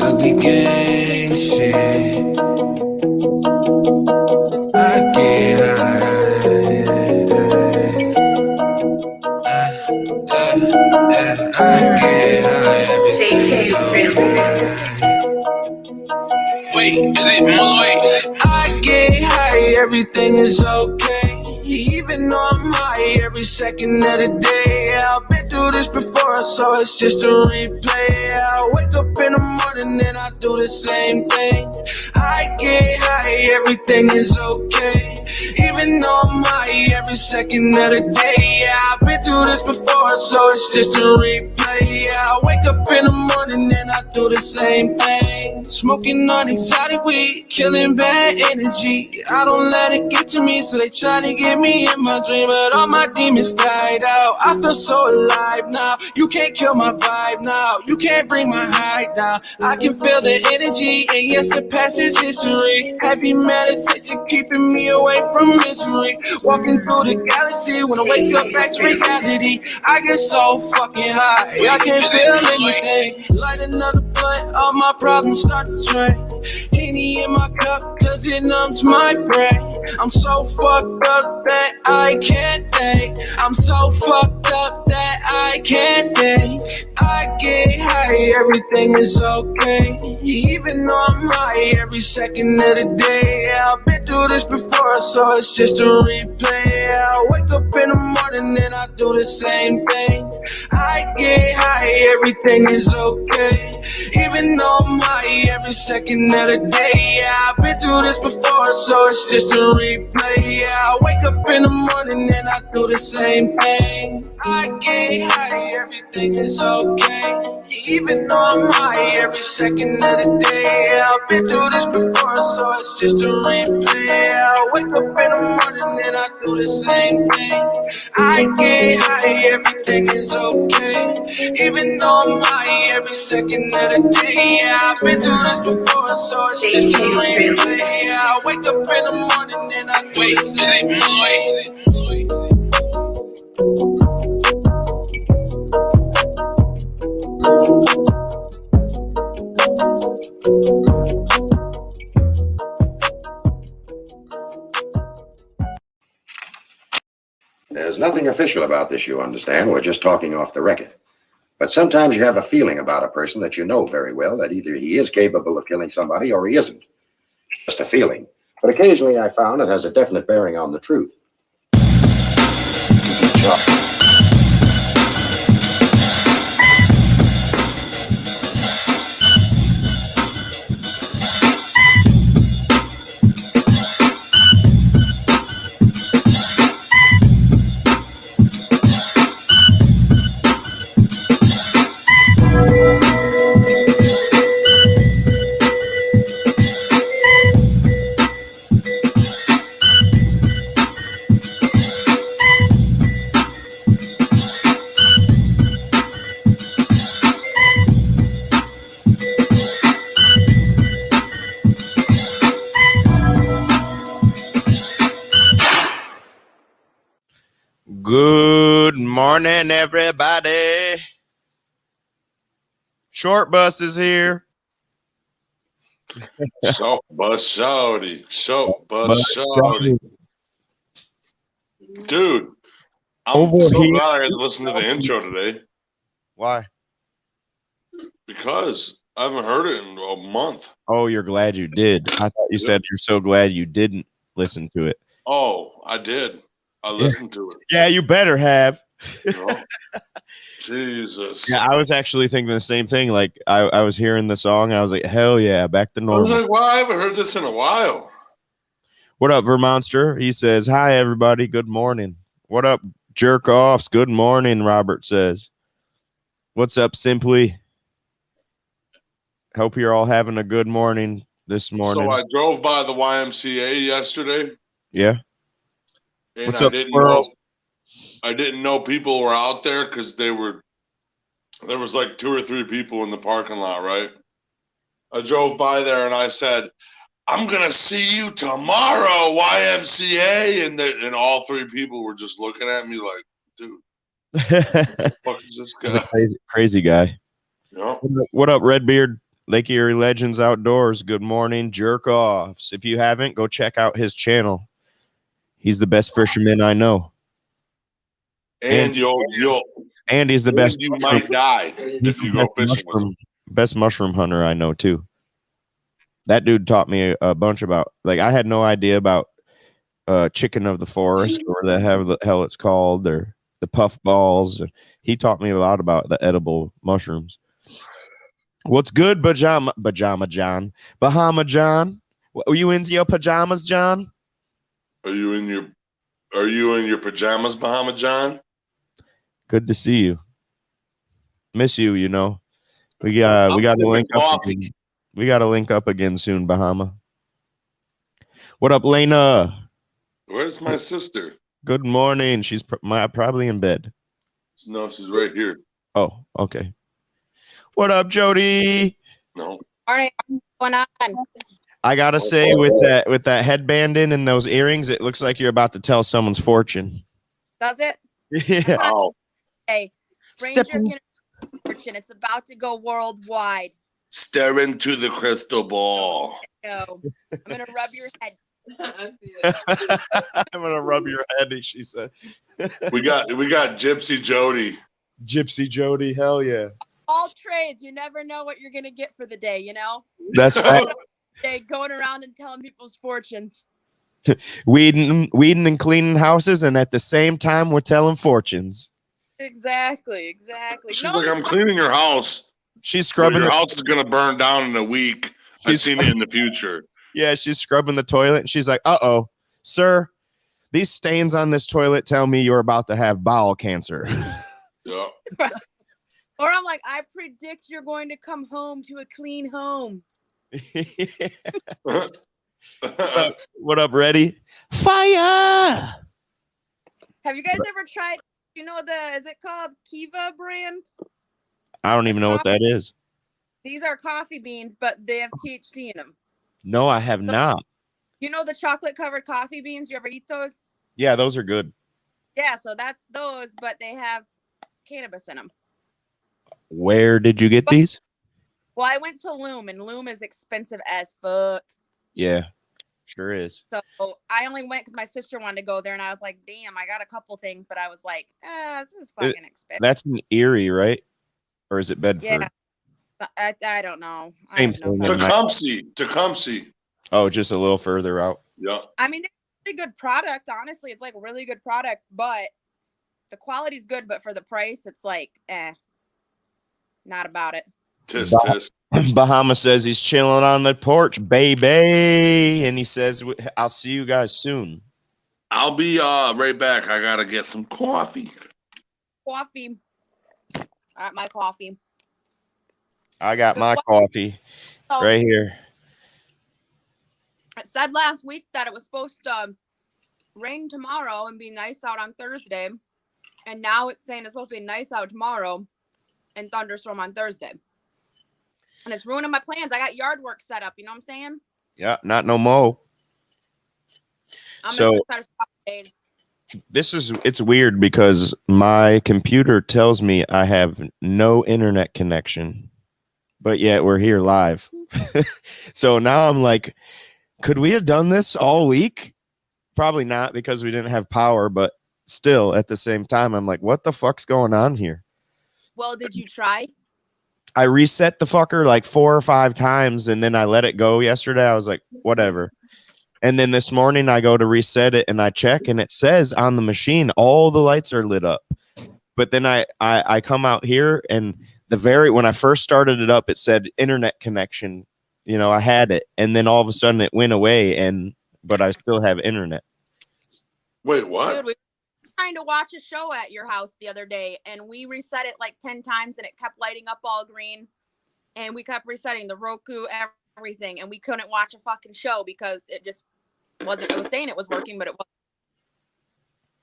Ugly gang shit. I get Wait, is it Malloy? I get high, everything is okay. Even though I'm high every second of the day. I've been through this before, so it's just a replay. I wake up in the morning and I do the same thing. I get high, everything is okay. Even though I'm high every second of the day. Yeah, I've been through this before, so it's just a replay. Yeah, I wake up in the morning and I do the same thing. Smoking on exotic weed, killing bad energy. I don't let it get to me, so they try to get me in my dream, but all my demons died out. I feel so alive now. You can't kill my vibe now. You can't bring my high down. I can feel the energy, and yes, the past is history. Happy meditation keeping me away from misery. Walking through the galaxy, when I wake up back to reality, I get so fucking high, I can't feel anything. Light another blunt, all my problems start to drain. Henny in my cup, cause it numbs my brain. I'm so fucked up that I can't think. I'm so fucked up that I can't think. I get high, everything is okay. Even though I'm high every second of the day. I've been through this before, so it's just a replay. I wake up in the morning and I do the same thing. I get high, everything is okay. Even though I'm high every second of the day. Yeah, I've been through this before, so it's just a replay. Yeah, I wake up in the morning and I do the same thing. I get high, everything is okay. Even though I'm high every second of the day. Yeah, I've been through this before, so it's just a replay. Yeah, I wake up in the morning and I do the same thing. I get high, everything is okay. Even though I'm high every second of the day. Yeah, I've been through this before, so it's just a replay. Yeah, I wake up in the morning and I do the same thing. There's nothing official about this, you understand. We're just talking off the record. But sometimes you have a feeling about a person that you know very well that either he is capable of killing somebody or he isn't. Just a feeling. But occasionally I found it has a definite bearing on the truth. Good morning, everybody. Short Bus is here. Short Bus Shorty. Short Bus Shorty. Dude, I'm so glad I got to listen to the intro today. Why? Because I haven't heard it in a month. Oh, you're glad you did. I thought you said you're so glad you didn't listen to it. Oh, I did. I listened to it. Yeah, you better have. Oh, Jesus. Yeah, I was actually thinking the same thing. Like I was hearing the song, I was like, hell yeah, back to normal. I was like, wow, I haven't heard this in a while. What up, Vermonster? He says, hi, everybody. Good morning. What up, jerk offs? Good morning, Robert says. What's up, Simply? Hope you're all having a good morning this morning. So I drove by the YMCA yesterday. Yeah. And What's up, I didn't know people were out there because there was like 2 or 3 people in the parking lot, right? I drove by there and I said, I'm gonna see you tomorrow, YMCA, and all three people were just looking at me like, dude, what the fuck is this guy? Crazy guy. Yeah. What up, Redbeard? Lake Erie Legends Outdoors. Good morning, jerk offs. If you haven't, go check out his channel. He's the best fisherman I know. And you'll And he's the best. you might die if you go fishing with him. Best mushroom hunter I know too. That dude taught me a bunch about, like, I had no idea about chicken of the forest, or the hell it's called, or the puff balls. He taught me a lot about the edible mushrooms. What's good, Bahama John? Are you in your pajamas, John? Are you in your pajamas, Bahama John? Good to see you. Miss you, you know. We got to link up again. We got to link up again soon, Bahama. What up, Lena? Where's my sister? Good morning. She's probably in bed. No, she's right here. Oh, okay. What up, Jody? No. All right, what's going on? I gotta say, with that headband in and those earrings, it looks like you're about to tell someone's fortune. Does it? Yeah. Wow. Hey, Ranger fortune. It's about to go worldwide. Stare into the crystal ball. No, I'm gonna rub your head. I'm gonna rub your head, she said. We got Gypsy Jody. Gypsy Jody, hell yeah. All trades. You never know what you're gonna get for the day. You know. That's right. They going around and telling people's fortunes. Weeding and cleaning houses, and at the same time, we're telling fortunes. Exactly. She's like, I'm cleaning your house. She's scrubbing. Your house is gonna burn down in a week. I've seen it in the future. Yeah, she's scrubbing the toilet, and she's like, "Uh-oh, sir, these stains on this toilet tell me you're about to have bowel cancer." Yeah. Or I'm like, I predict you're going to come home to a clean home. What up, ready? Fire! Have you guys ever tried? You know is it called Kiva brand? I don't even know what that is. These are coffee beans, but they have THC in them. No, I have not. You know the chocolate covered coffee beans? You ever eat those? Yeah, those are good. Yeah, so that's those, but they have cannabis in them. Where did you get these? Well, I went to Loom, and Loom is expensive as fuck. Yeah, sure is. So I only went because my sister wanted to go there, and I was like, damn, I got a couple things, but I was like, this is fucking expensive. That's in Erie, right? Or is it Bedford? Yeah. I don't know. Same thing. Tecumseh. Oh, just a little further out. Yeah. I mean, they're really good product. Honestly, it's like really good product, but the quality's good. But for the price, it's like, not about it. Tisk. Bahama says he's chilling on the porch, baby, and he says, "I'll see you guys soon." I'll be right back. I gotta get some coffee. Coffee. All right, my coffee. I got my coffee right here. It said last week that it was supposed to rain tomorrow and be nice out on Thursday. And now it's saying it's supposed to be nice out tomorrow and thunderstorm on Thursday. And it's ruining my plans. I got yard work set up. You know what I'm saying? Yeah, not no more. So it's weird because my computer tells me I have no internet connection, but yet we're here live. So now I'm like, could we have done this all week? Probably not, because we didn't have power, but still at the same time, I'm like, what the fuck's going on here? Well, did you try? I reset the fucker like 4 or 5 times, and then I let it go yesterday. I was like, whatever. And then this morning I go to reset it and I check, and it says on the machine, all the lights are lit up. But then I come out here, and when I first started it up, it said internet connection. You know, I had it, and then all of a sudden it went away, but I still have internet. Wait, what? Dude, we were trying to watch a show at your house the other day, and we reset it like 10 times, and it kept lighting up all green. And we kept resetting the Roku, everything, and we couldn't watch a fucking show because it just wasn't. It was saying it was working, but it wasn't.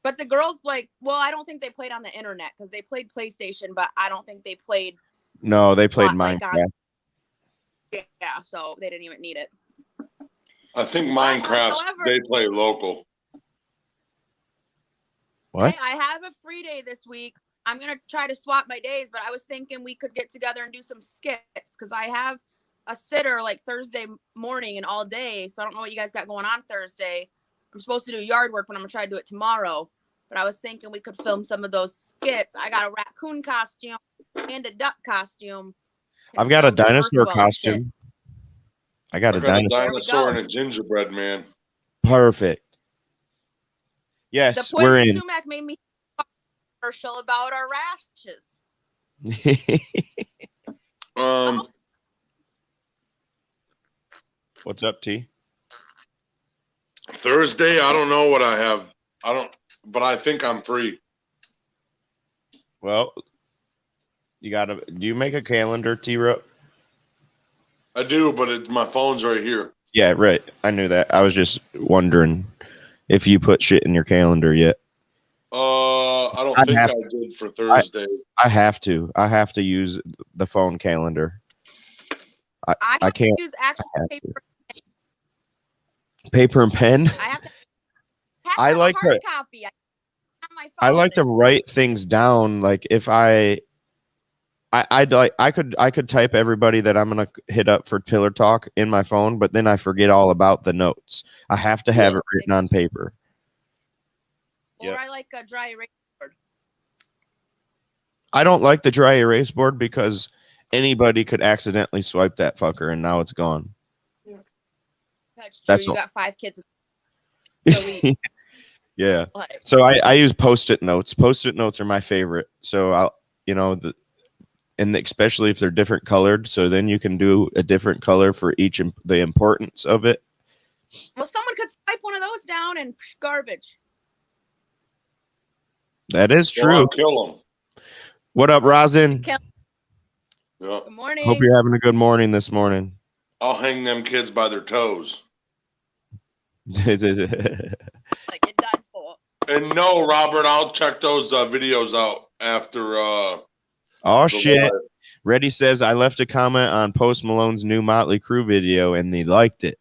But the girls, like, well, I don't think they played on the internet because they played PlayStation, but I don't think they played. No, they played Minecraft. Yeah, so they didn't even need it. I think Minecraft, however- they play local. What? Hey, I have a free day this week. I'm going to try to swap my days, but I was thinking we could get together and do some skits because I have a sitter like Thursday morning and all day. So I don't know what you guys got going on Thursday. I'm supposed to do yard work, but I'm going to try to do it tomorrow. But I was thinking we could film some of those skits. I got a raccoon costume and a duck costume. I've got a Film some dinosaur workball and shit. costume. I got I a got a dinosaur. dinosaur and a gingerbread man. Perfect. The Yes, we're Poison in. Sumac made me commercial about our rashes. What's up, T? Thursday, I don't know what I have. But I think I'm free. Well, do you make a calendar, T-Rup? I do, but my phone's right here. Yeah, right. I knew that. I was just wondering if you put shit in your calendar yet. I don't think I did for Thursday. I have to. I have to use the phone calendar. I can't use actual paper and pen. I have to I have like a hard to- copy. My phone. I like to write things down. Like if I could type everybody that I'm gonna hit up for Pillar Talk in my phone, but then I forget all about the notes. I have to have it written on paper. Or I like a dry erase board. I don't like the dry erase board because anybody could accidentally swipe that fucker and now it's gone. That's true. That's You all. got 5 kids. Delete. Yeah. What? So I use Post-it notes. Post-it notes are my favorite. So I'll, and especially if they're different colored. So then you can do a different color for each, the importance of it. Well, someone could swipe one of those down and garbage. That is Well, true. I'll kill them. What up, Rosin? Yeah. Good morning. Hope you're having a good morning this morning. I'll hang them kids by their toes. Like you're done for. And no, Robert, I'll check those videos out after. Oh shit! live. Reddy says I left a comment on Post Malone's new Motley Crue video and they liked it.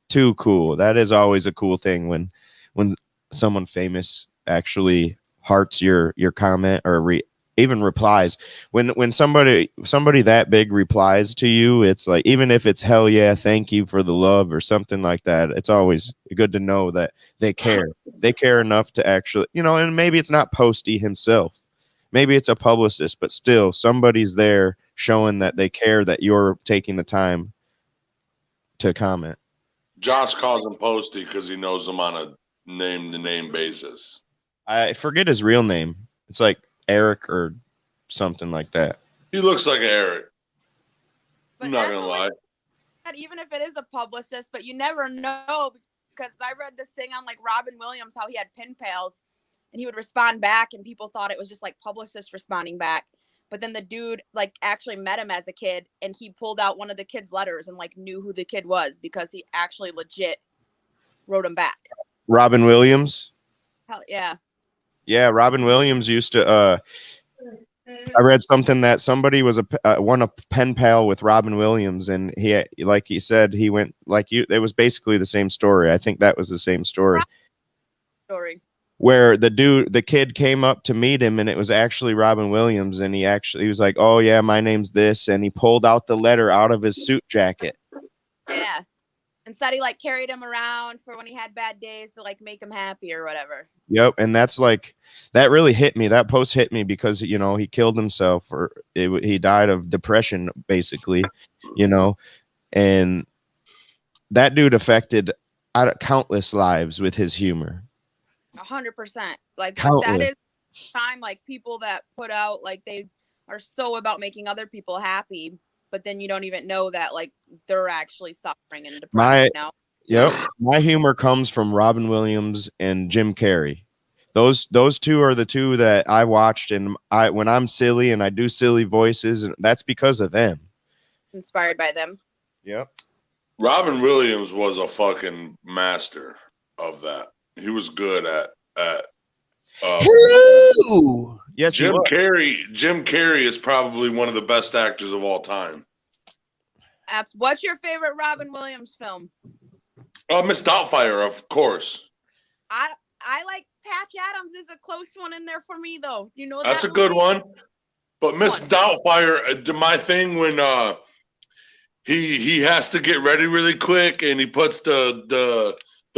Too cool. That is always a cool thing when someone famous actually hearts your comment or even replies. When somebody that big replies to you, it's like, even if it's hell yeah, thank you for the love or something like that, it's always good to know that they care. They care enough to actually, and maybe it's not Posty himself. Maybe it's a publicist, but still somebody's there showing that they care, that you're taking the time to comment. Josh calls him Posty because he knows him on a name-to-name basis. I forget his real name. It's like Eric or something like that. He looks like Eric. But I'm not that's gonna always lie. that, even if it is a publicist, but you never know, because I read this thing on like Robin Williams, how he had pen pals and he would respond back and people thought it was just like publicists responding back. But then the dude like actually met him as a kid and he pulled out one of the kid's letters and like knew who the kid was because he actually legit wrote him back. Robin Williams. Hell yeah. Yeah, Robin Williams used to. I read something that somebody was a pen pal with Robin Williams, and he, like he said, he went like you. It was basically the same story. I think that was the same story. Where the kid came up to meet him, and it was actually Robin Williams, and he was like, "Oh yeah, my name's this," and he pulled out the letter out of his suit jacket. Yeah. And said he like carried him around for when he had bad days to like make him happy or whatever. Yep, and that's like, that really hit me. That post hit me because he killed himself, or he died of depression, basically, and that dude affected countless lives with his humor. 100%. Like Countless. that is time, like people that put out like they are so about making other people happy, but then you don't even know that like they're actually suffering and depressed now. Yep. My humor comes from Robin Williams and Jim Carrey. Those two are the two that I watched, and when I'm silly and I do silly voices, and that's because of them. Inspired by them. Yep. Robin Williams was a fucking master of that. He was good at Hello. Yes, Jim Carrey is probably one of the best actors of all time. What's your favorite Robin Williams film? Miss Doubtfire, of course. I like Patch Adams is a close one in there for me though. You know That's that a good movie? one. But Miss What? Doubtfire, my thing when he has to get ready really quick and he puts the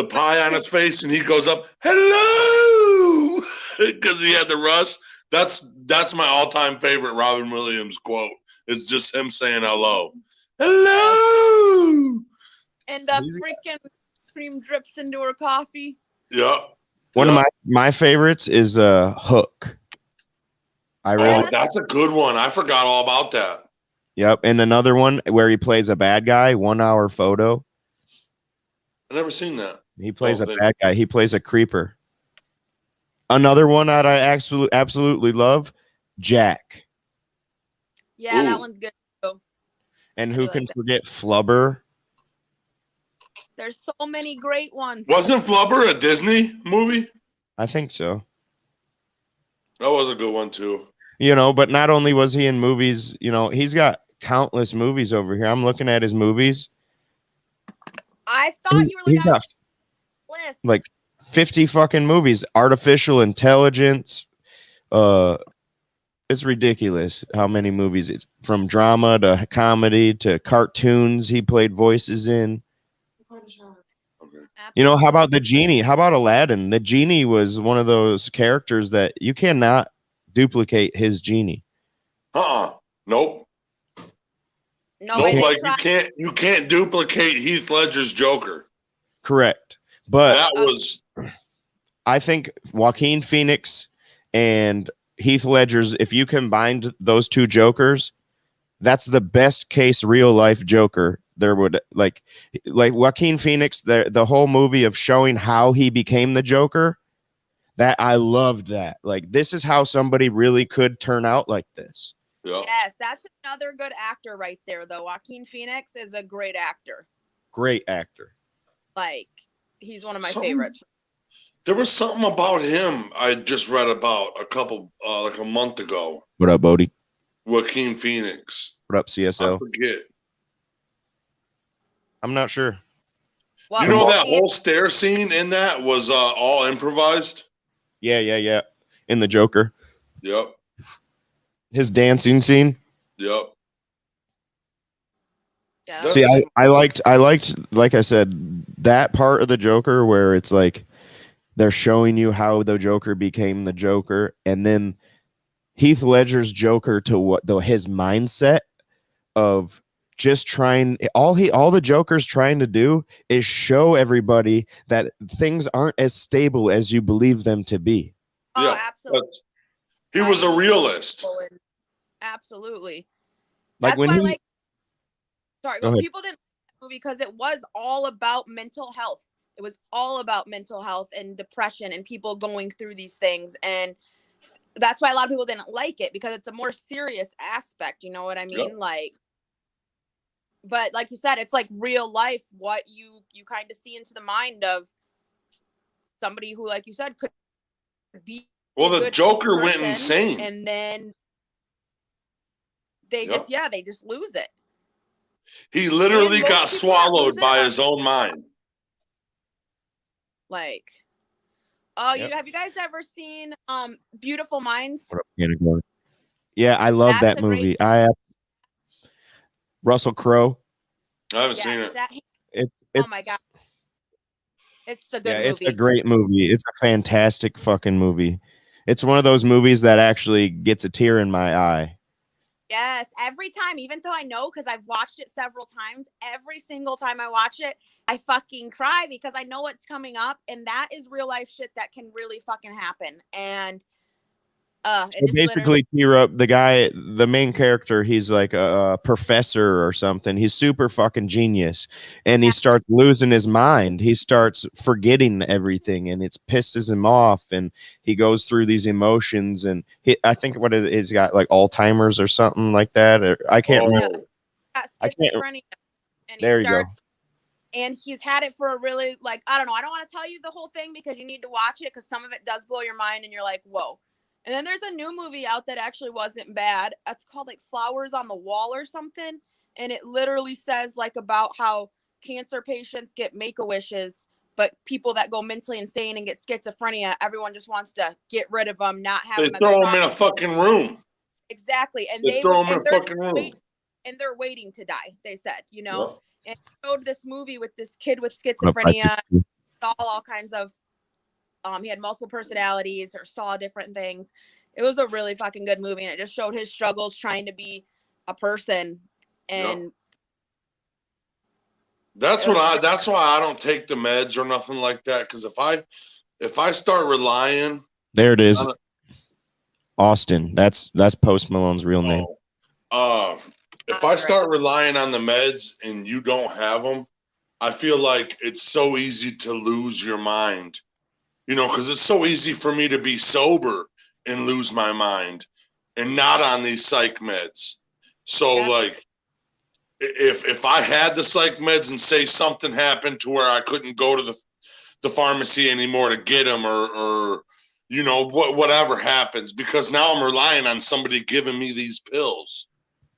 pie on his face and he goes up, hello, because he had to rush. That's my all-time favorite Robin Williams quote. It's just him saying hello. Hello. And the freaking cream drips into her coffee. Yeah. One of my favorites is Hook. That's a good one. I forgot all about that. Yep. And another one where he plays a bad guy, 1 Hour Photo. I've never seen that. He plays a bad guy. He plays a creeper. Another one that I absolutely love, Jack. Yeah, that one's good too. And who can forget Flubber? There's so many great ones. Wasn't Flubber a Disney movie? I think so. That was a good one too. You know, but not only was he in movies, you know, he's got countless movies over here. I'm looking at his movies. I thought you were looking at list. Like 50 fucking movies. Artificial Intelligence. It's ridiculous how many movies. It's from drama to comedy to cartoons he played voices in. You know, how about the genie? How about Aladdin? The genie was one of those characters that you cannot duplicate his genie. Nope. No, like you can't duplicate Heath Ledger's Joker. Correct. But that was, I think Joaquin Phoenix and Heath Ledger's, if you combined those two Jokers, that's the best case real life Joker there would, like Joaquin Phoenix, the whole movie of showing how he became the Joker, that I loved that. Like, this is how somebody really could turn out like this. Yeah. Yes, that's another good actor right there, though. Joaquin Phoenix is a great actor. Great actor. Like, he's one of my favorites. There was something about him I just read about like a month ago. What up, Bodie? Joaquin Phoenix. What up, CSO? I forget. I'm not sure. Well, you know that whole stair scene in that was all improvised? Yeah. In the Joker. Yep. His dancing scene. Yep. Yeah. See, I liked, like I said, that part of the Joker where it's like they're showing you how the Joker became the Joker, and then Heath Ledger's Joker to his mindset of just trying, all the Joker's trying to do is show everybody that things aren't as stable as you believe them to be. Oh, yeah, absolutely. He was a realist. Absolutely. Like That's when why, people didn't like the movie because it was all about mental health. It was all about mental health and depression and people going through these things. And that's why a lot of people didn't like it, because it's a more serious aspect. You know what I mean? Yep. Like, but like you said, it's like real life, what you kind of see into the mind of somebody who, like you said, could be. Well, the Joker went insane. And then they they just lose it. He literally got swallowed by his own mind. Like, have you guys ever seen Beautiful Minds? Yeah, I love that movie. Russell Crowe. I haven't seen it. Oh my god, it's a good movie. It's a great movie. It's a fantastic fucking movie. It's one of those movies that actually gets a tear in my eye. Yes, every time, even though I know, because I've watched it several times, every single time I watch it, I fucking cry because I know what's coming up, and that is real life shit that can really fucking happen. And basically, tear up. The guy, the main character, he's like a professor or something. He's super fucking genius, and he starts losing his mind. He starts forgetting everything, and it pisses him off. And he goes through these emotions, and I think he's got like Alzheimer's or something like that. Or, I can't remember. I can't. And there you go. And he's had it for a really, like, I don't know. I don't want to tell you the whole thing because you need to watch it, because some of it does blow your mind, and you're like, whoa. And then there's a new movie out that actually wasn't bad. It's called like Flowers on the Wall or something. And it literally says like about how cancer patients get make-a-wishes, but people that go mentally insane and get schizophrenia, everyone just wants to get rid of them, not have They them as throw a them in a fucking room. exactly, and They throw them in a fucking room. and they're waiting to die. They said, Yep. and showed this movie with this kid with Up, I schizophrenia, saw all kinds of, he had multiple personalities or saw different things. It was a really fucking good movie, and it just showed his struggles trying to be a person, and that's why I don't take the meds or nothing like that. Because if I start relying, there it is. Austin. That's Post Malone's real name. If I start relying on the meds and you don't have them, I feel like it's so easy to lose your mind. Because it's so easy for me to be sober and lose my mind and not on these psych meds. So like, if I had the psych meds and say something happened to where I couldn't go to the pharmacy anymore to get them or whatever happens, because now I'm relying on somebody giving me these pills.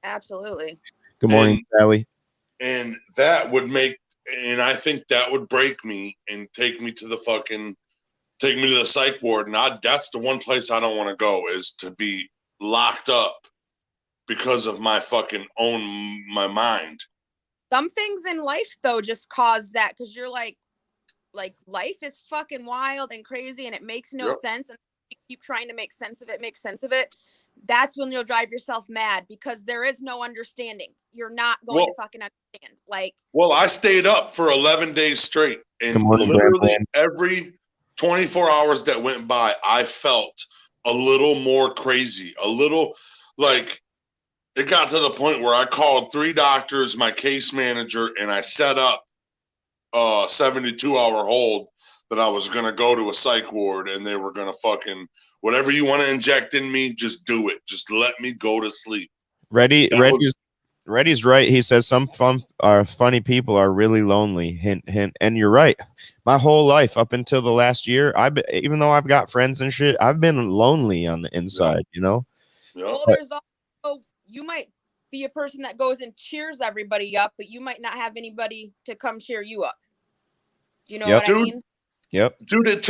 Absolutely. Good morning, Sally. And that would and I think that would break me and take me to the psych ward. And that's the one place I don't want to go, is to be locked up because of my my mind. Some things in life though just cause that, because you're like life is fucking wild and crazy and it makes no sense, and you keep trying to make sense of it. That's when you'll drive yourself mad, because there is no understanding. You're not going to fucking understand. Well, I stayed up for 11 days straight, and literally every 24 hours that went by, I felt a little more crazy, a little like it got to the point where I called 3 doctors, my case manager, and I set up a 72-hour hold that I was going to go to a psych ward, and they were going to fucking, whatever you want to inject in me, just do it. Just let me go to sleep. Reddy's right. He says some funny people are really lonely. Hint, hint. And you're right. My whole life up until the last year, even though I've got friends and shit, I've been lonely on the inside, Yep. Well, there's also, you might be a person that goes and cheers everybody up, but you might not have anybody to come cheer you up. Do you know what I mean? Yep. Dude, it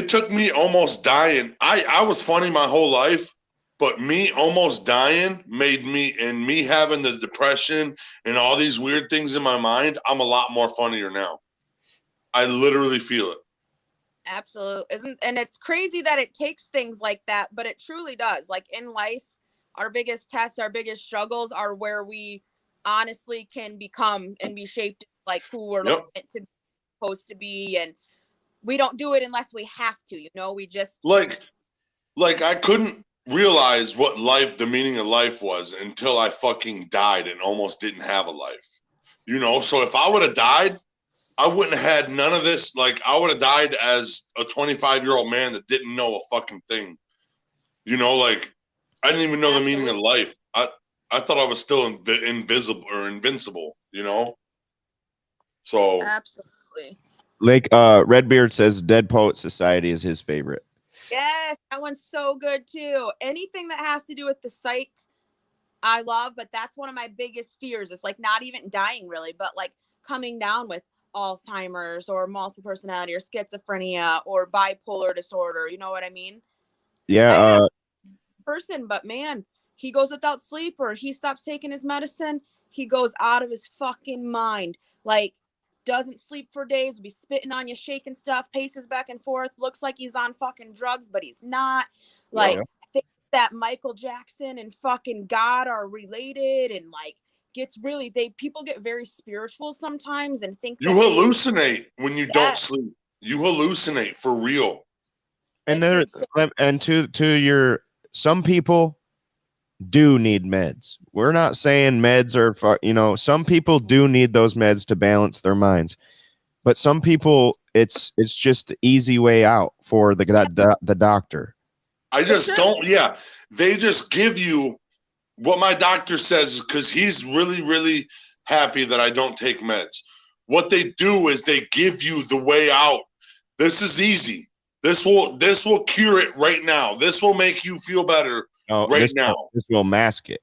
took me almost dying. I was funny my whole life, but me almost dying made me, and me having the depression and all these weird things in my mind, I'm a lot more funnier now. I literally feel it. Absolutely. And it's crazy that it takes things like that, but it truly does. Like in life, our biggest tests, our biggest struggles are where we honestly can become and be shaped like who we're meant to be, supposed to be, and we don't do it unless we have to, we just like I couldn't realize what the meaning of life was until I fucking died and almost didn't have a life. So if I would have died, I wouldn't have had none of this. Like, I would have died as a 25-year-old man that didn't know a fucking thing. Like, I didn't even know the meaning of life. I thought I was still invisible or invincible, So absolutely. Like Redbeard says Dead Poet Society is his favorite. Yes, that one's so good too. Anything that has to do with the psych, I love, but that's one of my biggest fears. It's like not even dying really, but like coming down with Alzheimer's or multiple personality or schizophrenia or bipolar disorder. You know what I mean? Yeah. Person, but man, he goes without sleep, or he stops taking his medicine. He goes out of his fucking mind. Like, doesn't sleep for days, be spitting on you, shaking stuff, paces back and forth, looks like he's on fucking drugs, but he's not. Like, I think that Michael Jackson and fucking God are related, and like people get very spiritual sometimes and think you hallucinate when you don't sleep. You hallucinate for real. And to your, some people do need meds. We're not saying meds are some people do need those meds to balance their minds, but some people it's just the easy way out for the doctor. I just don't. Yeah, they just give you what my doctor says, because he's really, really happy that I don't take meds. What they do is they give you the way out. This is easy. This will cure it right now. This will make you feel better now. This will mask it.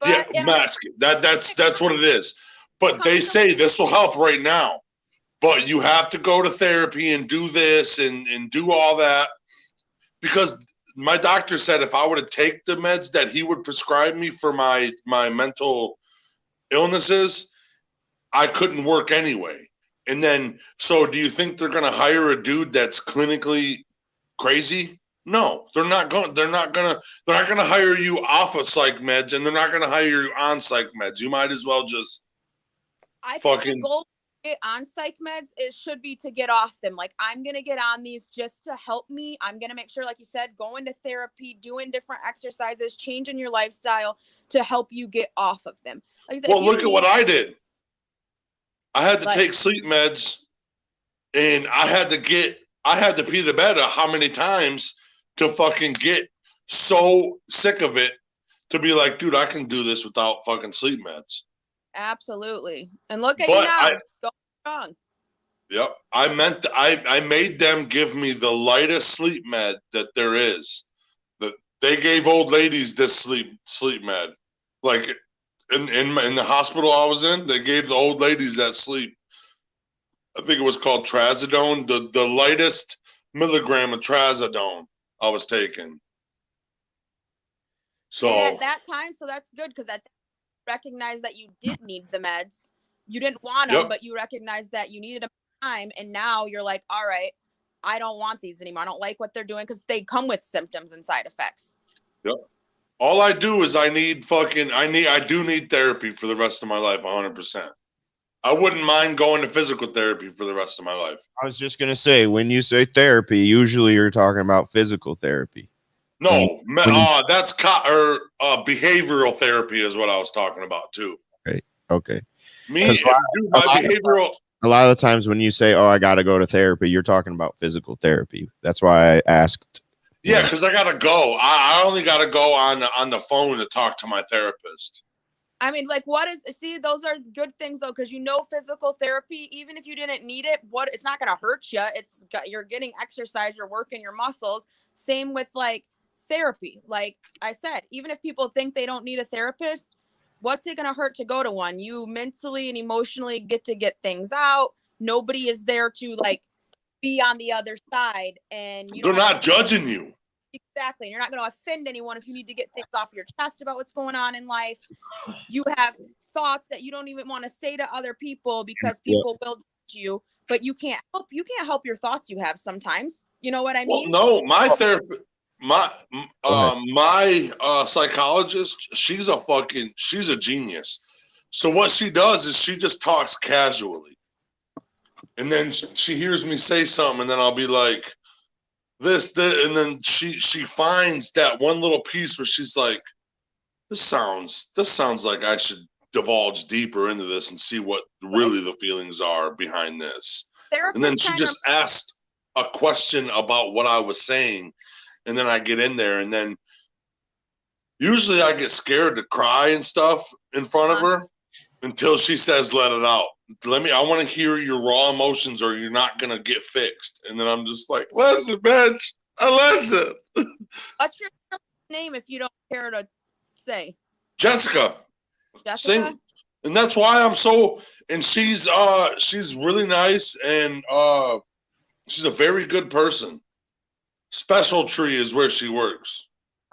Mask it. That's what it is. But they say this will help right now. But you have to go to therapy and do this and do all that. Because my doctor said if I were to take the meds that he would prescribe me for my mental illnesses, I couldn't work anyway. And then, so do you think they're going to hire a dude that's clinically crazy? No, they're not going to hire you off of psych meds, and they're not going to hire you on psych meds. You might as well just think the goal to get on psych meds should be to get off them. Like, I'm going to get on these just to help me. I'm going to make sure, like you said, going to therapy, doing different exercises, changing your lifestyle to help you get off of them. Like I said, well, look at what I did. I had to take sleep meds, and I had to pee the bed how many times to fucking get so sick of it to be like, dude, I can do this without fucking sleep meds. Absolutely. And look at you now. Going strong. Yep. I made them give me the lightest sleep med that there is. They gave old ladies this sleep med. Like in the hospital I was in, they gave the old ladies that sleep. I think it was called trazodone, the lightest milligram of trazodone I was taking. So and at that time, so that's good because I recognized that you did need the meds. You didn't want them, but you recognized that you needed them at the time, and now you're like, all right, I don't want these anymore. I don't like what they're doing because they come with symptoms and side effects. Yep. All I do is I do need therapy for the rest of my life, 100%. I wouldn't mind going to physical therapy for the rest of my life. I was just going to say, when you say therapy, usually you're talking about physical therapy. No, that's behavioral therapy is what I was talking about too. Okay. Behavioral. A lot of the times when you say, "Oh, I got to go to therapy," you're talking about physical therapy. That's why I asked. Yeah, because I gotta go. I only gotta go on the phone to talk to my therapist. I mean, like, those are good things though, because physical therapy, even if you didn't need it, it's not gonna hurt you. You're getting exercise, you're working your muscles. Same with like therapy. Like I said, even if people think they don't need a therapist, what's it gonna hurt to go to one? You mentally and emotionally get things out. Nobody is there to like be on the other side, and they're not judging you. Exactly. You're not going to offend anyone if you need to get things off your chest about what's going on in life. You have thoughts that you don't even want to say to other people because people will judge you, but you can't help your thoughts you have sometimes. You know what I mean? Well, no, my therapist, my psychologist, she's a genius. So what she does is she just talks casually. And then she hears me say something, and then I'll be like, this, and then she finds that one little piece where she's like, this sounds like I should divulge deeper into this and see what really the feelings are behind this. And then she just asked a question about what I was saying, and then I get in there, and then usually I get scared to cry and stuff in front of her until she says, let it out. I want to hear your raw emotions or you're not going to get fixed. And then I'm just like, listen, bitch. Listen. What's your name if you don't care to say? Jessica. And that's why I'm so, and she's really nice, and she's a very good person. Special Tree is where she works.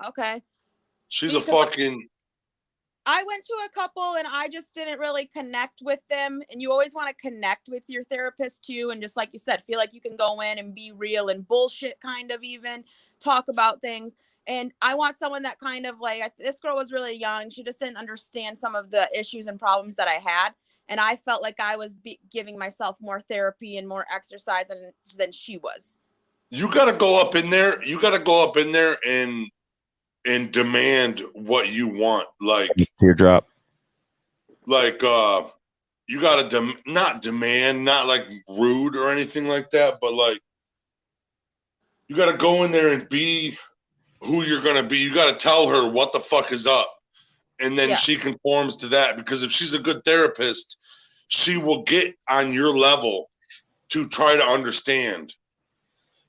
Okay. She's I went to a couple and I just didn't really connect with them. And you always want to connect with your therapist too. And just like you said, feel like you can go in and be real and bullshit, kind of even talk about things. And I want someone that kind of like, this girl was really young. She just didn't understand some of the issues and problems that I had. And I felt like I was giving myself more therapy and more exercise than she was. You got to go up in there. And demand what you want, like teardrop. Like you gotta not demand, not like rude or anything like that, but like you gotta go in there and be who you're gonna be. You gotta tell her what the fuck is up, and then she conforms to that. Because if she's a good therapist, she will get on your level to try to understand.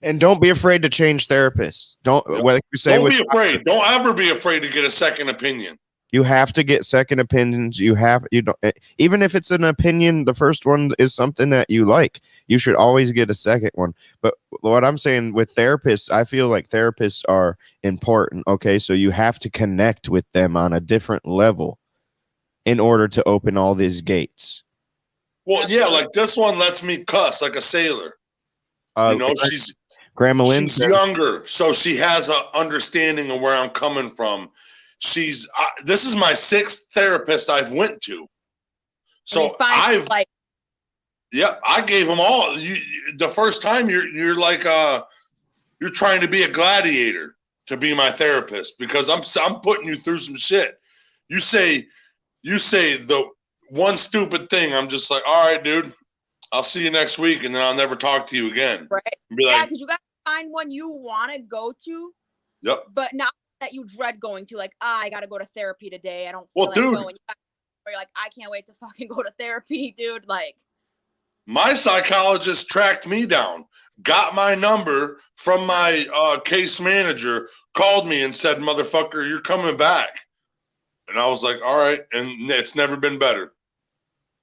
And don't be afraid to change therapists. Don't be afraid. Don't ever be afraid to get a second opinion. You have to get second opinions. You don't, even if it's an opinion, the first one is something that you like. You should always get a second one. But what I'm saying with therapists, I feel like therapists are important. Okay, so you have to connect with them on a different level in order to open all these gates. Well, yeah, like this one lets me cuss like a sailor. She's Grandma Lynn. She's younger, so she has an understanding of where I'm coming from. This is my 6th therapist I've went to. So I gave them all. The first time you're like you're trying to be a gladiator to be my therapist because I'm putting you through some shit. You say the one stupid thing, I'm just like, all right, dude, I'll see you next week, and then I'll never talk to you again. Right? Yeah, because you got to find one you want to go to. Yep. But not that you dread going to, like, I got to go to therapy today. I don't feel like going. You're like, I can't wait to fucking go to therapy, dude. Like, my psychologist tracked me down, got my number from my case manager, called me and said, motherfucker, you're coming back. And I was like, all right. And it's never been better.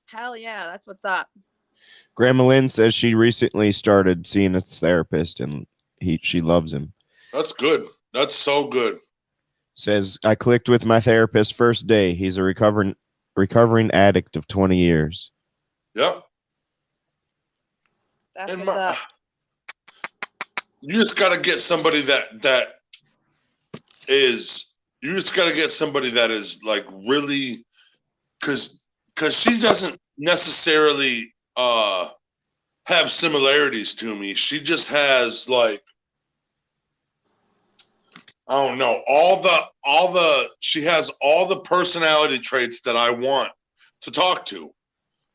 Hell yeah. That's what's up. Grandma Lynn says she recently started seeing a therapist and she loves him. That's good. That's so good. Says, I clicked with my therapist first day. He's a recovering addict of 20 years. Yep. That's what's up. You just got to get somebody that is like really, because she doesn't necessarily have similarities to me. She just has like, I don't know, she has all the personality traits that I want to talk to.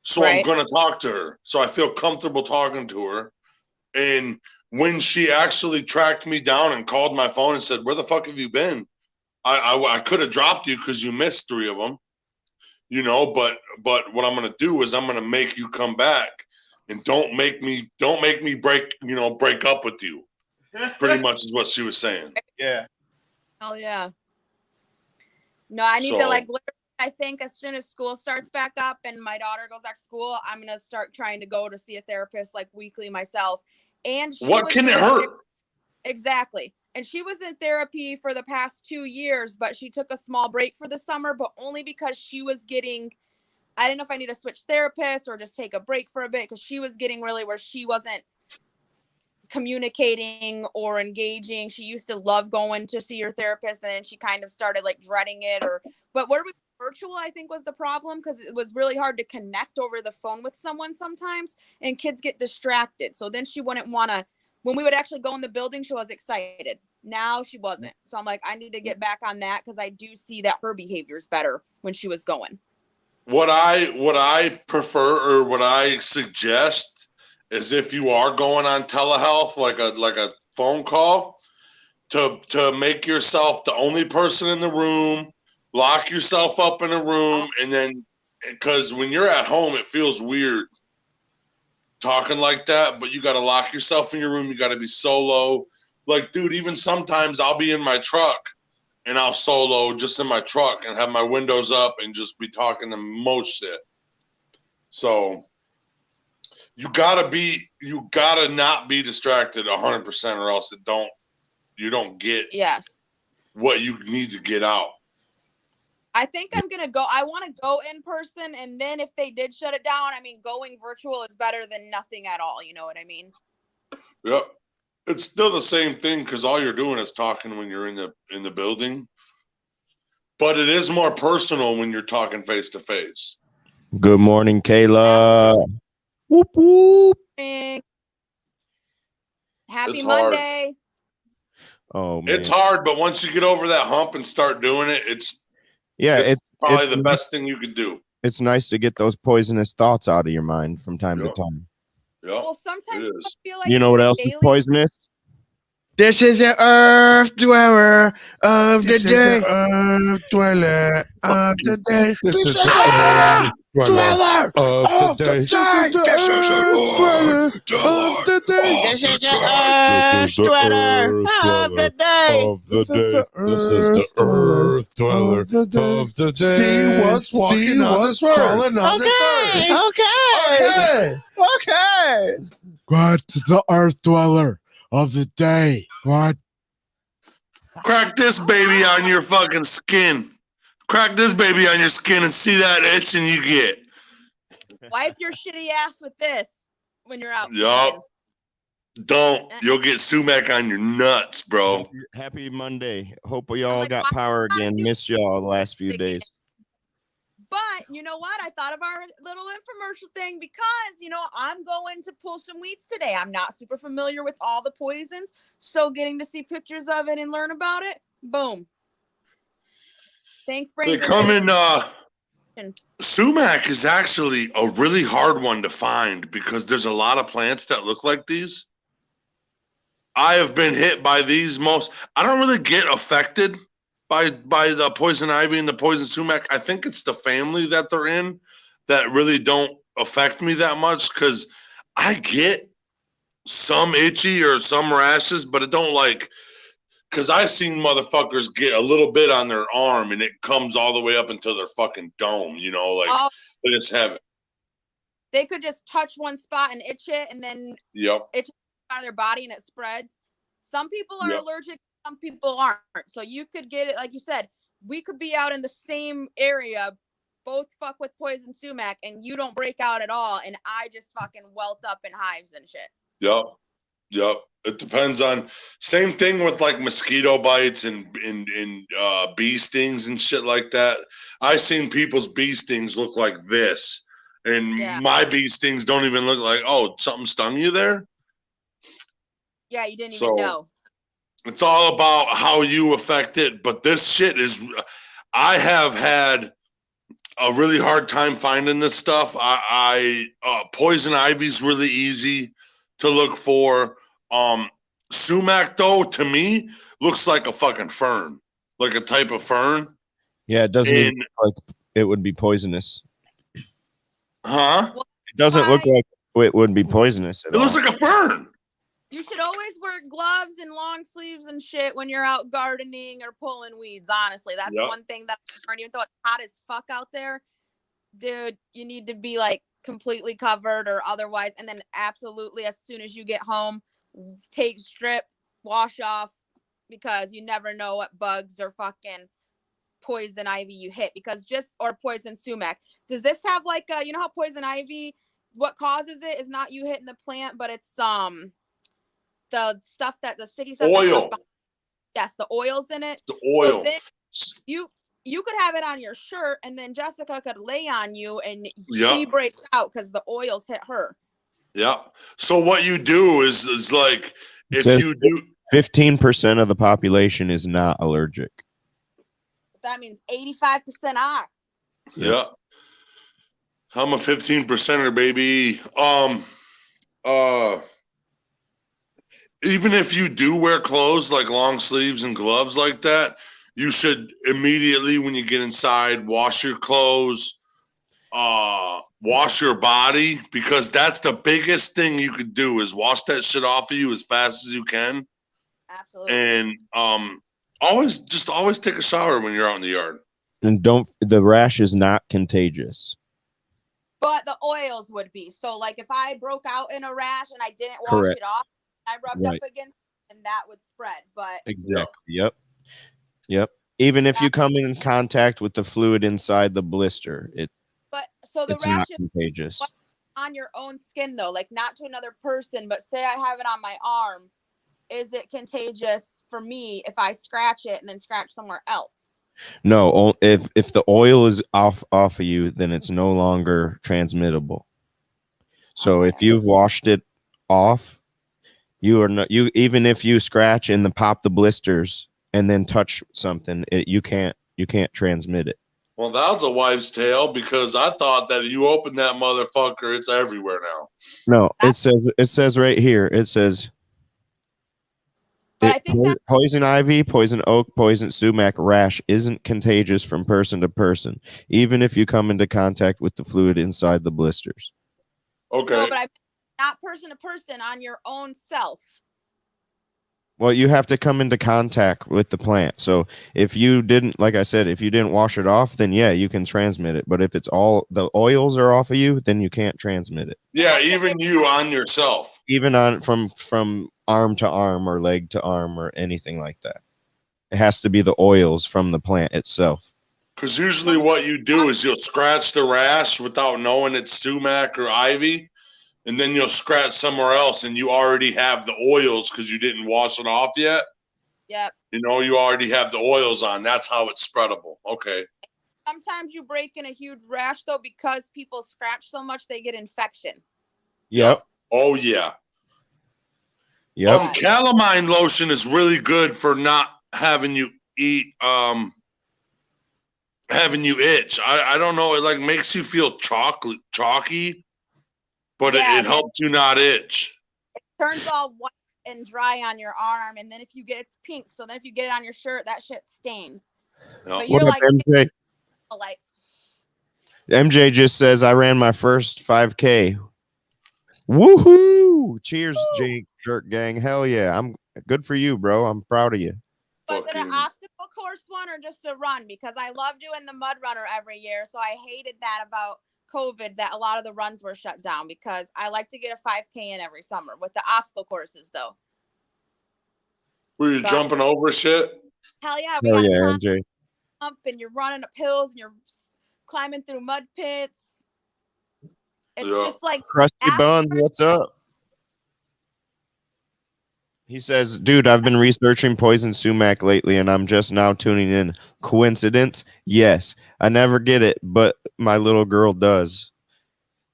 So right. I'm going to talk to her. So I feel comfortable talking to her. And when she actually tracked me down and called my phone and said, where the fuck have you been? I could have dropped you because you missed 3 of them, but what I'm going to do is I'm going to make you come back, and don't make me break up with you. Pretty much is what she was saying. Yeah. Hell yeah. No, I need to literally, I think as soon as school starts back up and my daughter goes back to school, I'm going to start trying to go to see a therapist like weekly myself. And what can it hurt? Exactly. And she was in therapy for the past 2 years, but she took a small break for the summer, but only because she was getting, I didn't know if I need to switch therapists or just take a break for a bit, because she was getting really where she wasn't communicating or engaging. She used to love going to see your therapist, and then she kind of started like dreading it. But where we virtual, I think, was the problem, because it was really hard to connect over the phone with someone sometimes, and kids get distracted. So then she wouldn't want to, when we would actually go in the building, she was excited. Now she wasn't. So I'm like, I need to get back on that, because I do see that her behavior is better when she was going. What I prefer, or what I suggest, is if you are going on telehealth, like a phone call, to make yourself the only person in the room, lock yourself up in a room, and then, because when you're at home, it feels weird talking like that, but you got to lock yourself in your room. You got to be solo. Like, dude, even sometimes I'll be in my truck and I'll solo just in my truck and have my windows up and just be talking the most shit. So you gotta not be distracted 100%, or else you don't get what you need to get out. I think I'm going to go. I want to go in person. And then if they did shut it down, I mean, going virtual is better than nothing at all. You know what I mean? Yep. It's still the same thing, because all you're doing is talking when you're in the building. But it is more personal when you're talking face to face. Good morning, Kayla. Whoop, whoop. Happy Monday. Oh, man. It's hard, but once you get over that hump and start doing it, it's probably the best thing you could do. It's nice to get those poisonous thoughts out of your mind from time to time. Yep. Well, sometimes you feel like, you know what else is poisonous? This is an earth dweller of the day. Earth dweller of the day. This is the earth dweller of the day. This is the earth dweller of the day. This is the earth dweller of the day. This is the earth dweller of the day. See what's walking on this earth. Crawling on this earth. Okay. What is the earth dweller of the day? What? Crack this baby on your fucking skin. Crack this baby on your skin and see that itch and you get. Wipe your shitty ass with this when you're out. Yup. Don't. You'll get sumac on your nuts, bro. Happy Monday. Hope we all like, got why power not again. do Missed y'all the last few days. But you know what? I thought of our little infomercial thing because, you know, I'm going to pull some weeds today. I'm not super familiar with all the poisons. So getting to see pictures of it and learn about it, boom. Thanks, They Brain. come in, sumac is actually a really hard one to find because there's a lot of plants that look like these. I have been hit by these I don't really get affected by the poison ivy and the poison sumac. I think it's the family that they're in that really don't affect me that much because I get some itchy or some rashes, but it don't like, because I've seen motherfuckers get a little bit on their arm and it comes all the way up into their fucking dome, you know, like they just have it. They could just touch one spot and itch it and then itch out of their body and it spreads. Some people are allergic. Some people aren't. So you could get it, like you said, we could be out in the same area, both fuck with poison sumac, and you don't break out at all, and I just fucking welt up in hives and shit. Yep. It depends on, same thing with like mosquito bites and bee stings and shit like that. I seen people's bee stings look like this, and my bee stings don't even look like, oh, something stung you there? Yeah, you didn't even know. It's all about how you affect it, but this shit is, I have had a really hard time finding this stuff. Poison ivy's really easy to look for. Sumac though, to me, looks like a fucking fern, like a type of fern. Yeah, it doesn't even look like it would be poisonous. Huh? It doesn't look like it would be poisonous at all. It looks like a fern. You should always wear gloves and long sleeves and shit when you're out gardening or pulling weeds. Honestly, that's one thing that I learned. Even though it's hot as fuck out there, dude, you need to be like completely covered or otherwise. And then absolutely, as soon as you get home, take strip, wash off, because you never know what bugs or fucking poison ivy you hit. Or poison sumac. Does this have like you know how poison ivy, what causes it is not you hitting the plant, but it's the stuff the sticky stuff. Oil. Yes, the oil's in it. The oil. So then you could have it on your shirt, and then Jessica could lay on you, and she breaks out because the oils hit her. Yeah. So what you do is like, if you do, 15% of the population is not allergic. That means 85% are. Yeah. I'm a 15%er, baby. Even if you do wear clothes like long sleeves and gloves like that, you should immediately, when you get inside, wash your clothes, wash your body, because that's the biggest thing you could do is wash that shit off of you as fast as you can. Absolutely. And always take a shower when you're out in the yard. And the rash is not contagious. But the oils would be. So like if I broke out in a rash and I didn't wash it off, I rubbed up against it, and that would spread. But exactly. Yep. Even if you come in contact with the fluid inside the blister, the rash not is contagious. on your own skin though, like not to another person, but say I have it on my arm. Is it contagious for me if I scratch it and then scratch somewhere else? No, if the oil is off of you, then it's no longer transmittable. So if you've washed it off, even if you scratch and pop the blisters and then touch something, you can't transmit it. Well, that was a wives' tale, because I thought that if you open that motherfucker, it's everywhere now. No, it says right here. It says But I think that poison ivy, poison oak, poison sumac rash isn't contagious from person to person, even if you come into contact with the fluid inside the blisters. Okay. no, but I not person to person on your own self. Well, you have to come into contact with the plant. So if you didn't, like I said, if you didn't wash it off, then yeah, you can transmit it. But if it's all the oils are off of you, then you can't transmit it. Yeah, even you on yourself. Even on from arm to arm or leg to arm or anything like that. It has to be the oils from the plant itself. Because usually what you do is you'll scratch the rash without knowing it's sumac or ivy, and then you'll scratch somewhere else, and you already have the oils because you didn't wash it off yet. Yep. You know, you already have the oils on. That's how it's spreadable. Okay. Sometimes you break in a huge rash though because people scratch so much they get infection. Yep. Oh yeah. Yep. Calamine lotion is really good for not having you eat having you itch. I don't know, it like makes you feel chalky, but Yeah, it helps you not itch. It turns all white and dry on your arm, and then if you get it's pink. So then if you get it on your shirt, that shit stains. Yeah. But you're What up, like, MJ? like MJ just says I ran my first 5K. Woohoo! Cheers, Jake Jerk Gang. Hell yeah. I'm good for you, bro. I'm proud of you. was it an Fucking- obstacle course one or just a run? Because I love doing the mud runner every year. So I hated that about COVID, that a lot of the runs were shut down because I like to get a 5K in every summer with the obstacle courses though. Were you But- jumping over shit? Hell yeah, we Hell got yeah, to MJ. climb up and you're running up hills and you're climbing through mud pits. It's Yeah. just like Krusty after- Buns, what's up? He says, dude, I've been researching poison sumac lately and I'm just now tuning in. Coincidence? Yes. I never get it, but my little girl does.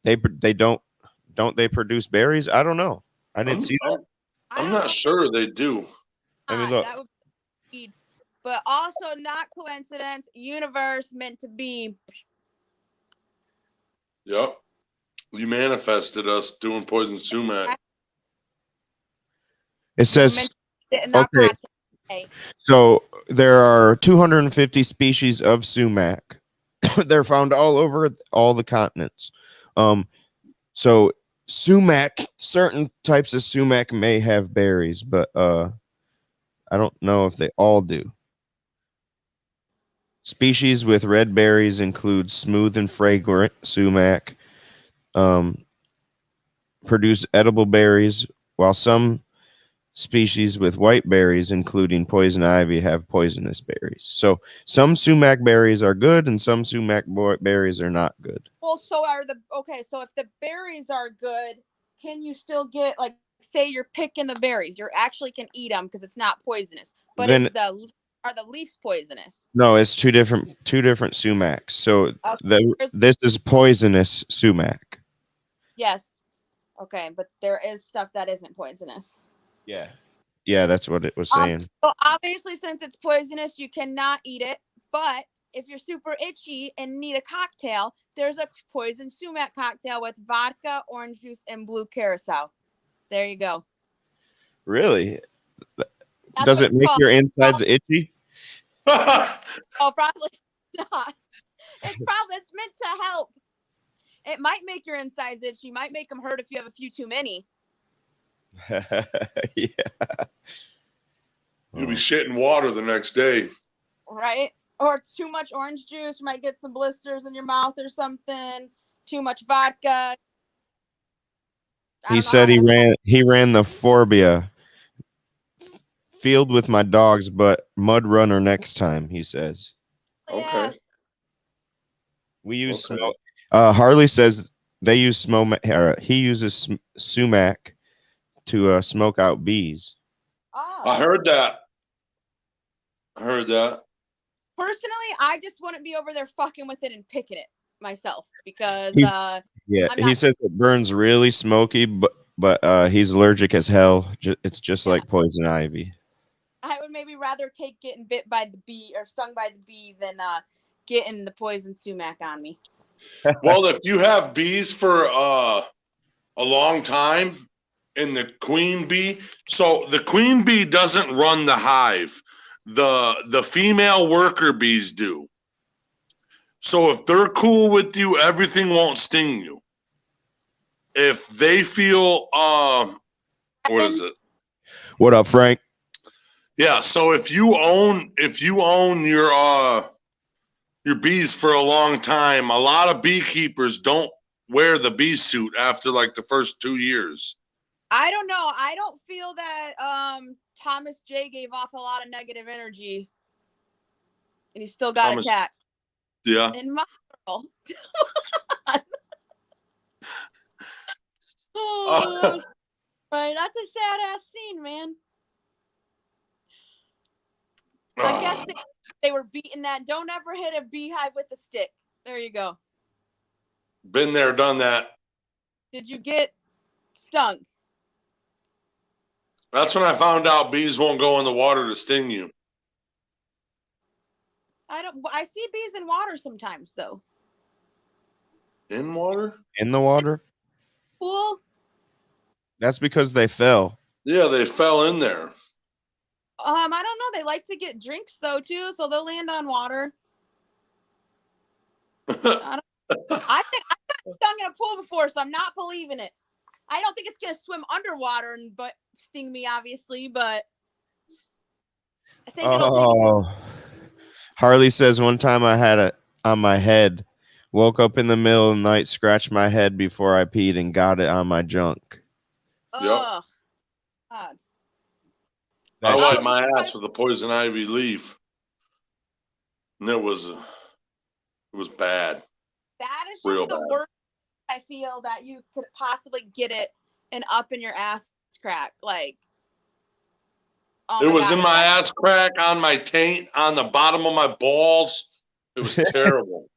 They don't they produce berries? I don't know. I didn't see that. I I'm don't not know. sure they do. Let me look. That would be, but also not coincidence. Universe meant to be. Yep. You manifested us doing poison sumac. It says In that okay. podcast today. So there are 250 species of sumac. They're found all over all the continents. So sumac, certain types of sumac may have berries, but I don't know if they all do. Species with red berries include smooth and fragrant sumac, produce edible berries, while some species with white berries, including poison ivy, have poisonous berries. So some sumac berries are good and some sumac berries are not good. Well, so are the so if the berries are good, can you still get like say you're picking the berries, you actually can eat them because it's not poisonous. But Then- are the leaves poisonous? No, it's two different sumacs. So this is poisonous sumac. Yes. Okay, but there is stuff that isn't poisonous. Yeah. Yeah, that's what it was saying. So obviously, since it's poisonous, you cannot eat it. But if you're super itchy and need a cocktail, there's a poison sumac cocktail with vodka, orange juice, and blue curacao. There you go. Really? That's Does what it it's make called. your insides itchy? Oh, probably not. It's meant to help. It might make your insides itchy. Might make them hurt if you have a few too many. Yeah. You'll be shitting water the next day. Right? Or too much orange juice. You might get some blisters in your mouth or something. Too much vodka. He said he ran the Forbia field with my dogs, but mud runner next time, he says. Yeah. Okay. We use Okay. smoke. Harley says they use smoke. He uses sumac to smoke out bees. Oh. I heard that. Personally, I just wouldn't be over there fucking with it and picking it myself because Yeah, I'm he not- says it burns really smoky, but he's allergic as hell. It's just like poison ivy. I would maybe rather take getting bit by the bee or stung by the bee than getting the poison sumac on me. Well, if you have bees for a long time, and the queen bee. So the queen bee doesn't run the hive. The female worker bees do. So if they're cool with you, everything won't sting you. If they feel what is it? What up, Frank? Yeah, so if you own your bees for a long time, a lot of beekeepers don't wear the bee suit after like the first 2 years. I don't know. I don't feel that Thomas J gave off a lot of negative energy, and he still got Thomas- attacked. Yeah. In my world. Oh, that was- right. That's a sad ass scene, man. I guess they were beating that. Don't ever hit a beehive with a stick. There you go. Been there, done that. Did you get stung? That's when I found out bees won't go in the water to sting you. I see bees in water sometimes though. In water? In the water? Pool? That's because they fell. Yeah, they fell in there. I don't know. They like to get drinks though too, so they'll land on water. I think I've gotten stung in a pool before, so I'm not believing it. I don't think it's gonna swim underwater and but sting me, obviously, but I think it'll take. Harley says one time I had it on my head, woke up in the middle of the night, scratched my head before I peed, and got it on my junk. Ugh. God. I That wiped shit- my ass with a poison ivy leaf, and it was bad. That is just Real the bad. worst. I feel that you could possibly get it and up in your ass crack. Like, oh It was God. in my ass crack, on my taint, on the bottom of my balls. It was terrible.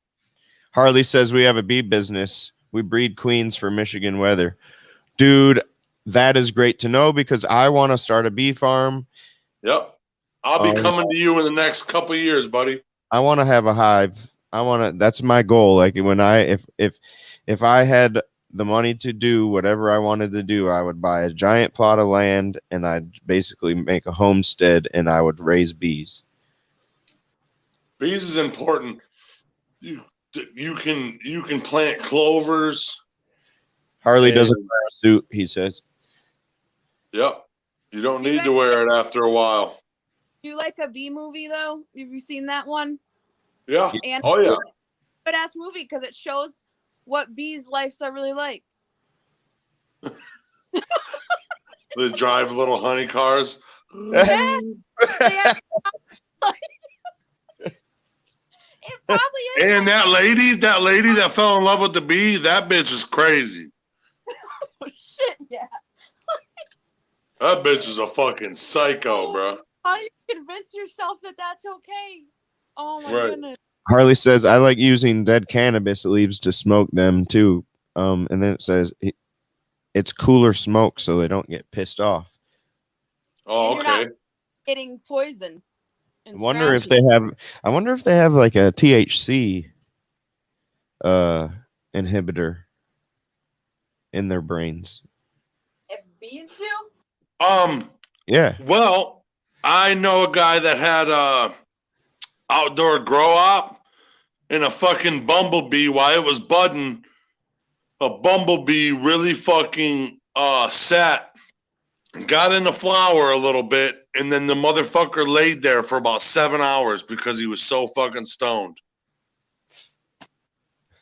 Harley says we have a bee business. We breed queens for Michigan weather. Dude, that is great to know because I want to start a bee farm. Yep. I'll be coming to you in the next couple of years, buddy. I want to have a hive. That's my goal. Like when if I had the money to do whatever I wanted to do, I would buy a giant plot of land and I'd basically make a homestead and I would raise bees. Bees is important. You can plant clovers. Harley And- doesn't wear a suit, he says. Yep. You don't need to wear it after a while. Do you like a bee movie though? Have you seen that one? Yeah. And Oh yeah. good ass movie because it shows what bees' lives are really like. They drive little honey cars. They have- it probably is. And like that lady that fell in love with the bee, that bitch is crazy. shit, yeah. That bitch is a fucking psycho, bro. How do you convince yourself that that's okay? Oh my Right. goodness. Harley says I like using dead cannabis leaves to smoke them too. And then it says it's cooler smoke so they don't get pissed off. Oh, And you're okay. not getting poison. I wonder if they have like a THC inhibitor in their brains. If bees do? Yeah. Well, I know a guy that had a outdoor grow op and a fucking bumblebee while it was budding. A bumblebee really fucking sat, got in the flower a little bit, and then the motherfucker laid there for about 7 hours because he was so fucking stoned.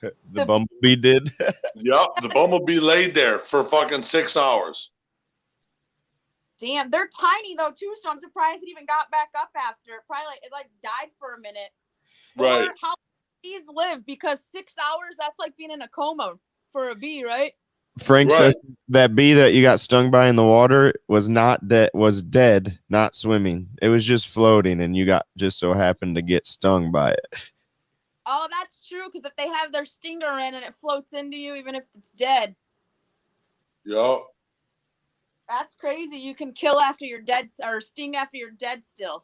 The bumblebee did. Yep, the bumblebee laid there for fucking 6 hours. Damn, they're tiny though too, so I'm surprised it even got back up after. Probably it died for a minute. Right. Or how bees live, because 6 hours, that's like being in a coma for a bee, right? Frank Right. says that bee that you got stung by in the water was not dead, was dead, not swimming. It was just floating, and you got just so happened to get stung by it. Oh, that's true, because if they have their stinger in and it floats into you, even if it's dead, Yep. that's crazy. You can kill after you're dead or sting after you're dead still.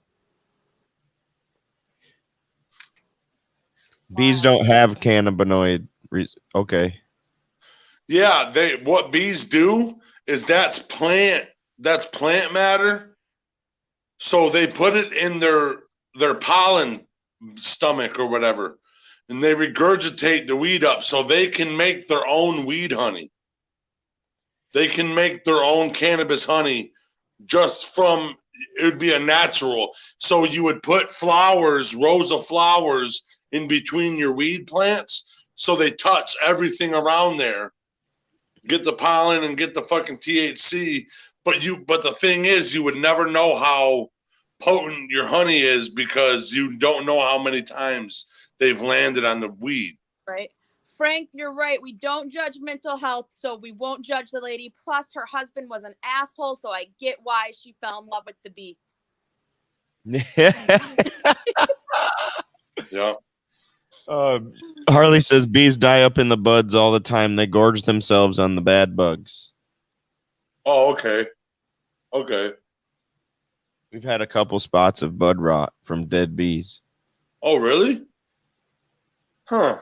Bees Wow. don't have cannabinoid. Okay. Yeah, what bees do is that's plant matter. So they put it in their pollen stomach or whatever, and they regurgitate the weed up so they can make their own weed honey. They can make their own cannabis honey just from, it would be a natural. So you would put rows of flowers in between your weed plants so they touch everything around there, get the pollen and get the fucking THC. But the thing is, you would never know how potent your honey is because you don't know how many times they've landed on the weed. Right. Frank, you're right. We don't judge mental health, so we won't judge the lady. Plus, her husband was an asshole, so I get why she fell in love with the bee. Yeah. Harley says bees die up in the buds all the time. They gorge themselves on the bad bugs. Oh, okay. Okay. We've had a couple spots of bud rot from dead bees. Oh, really? Huh.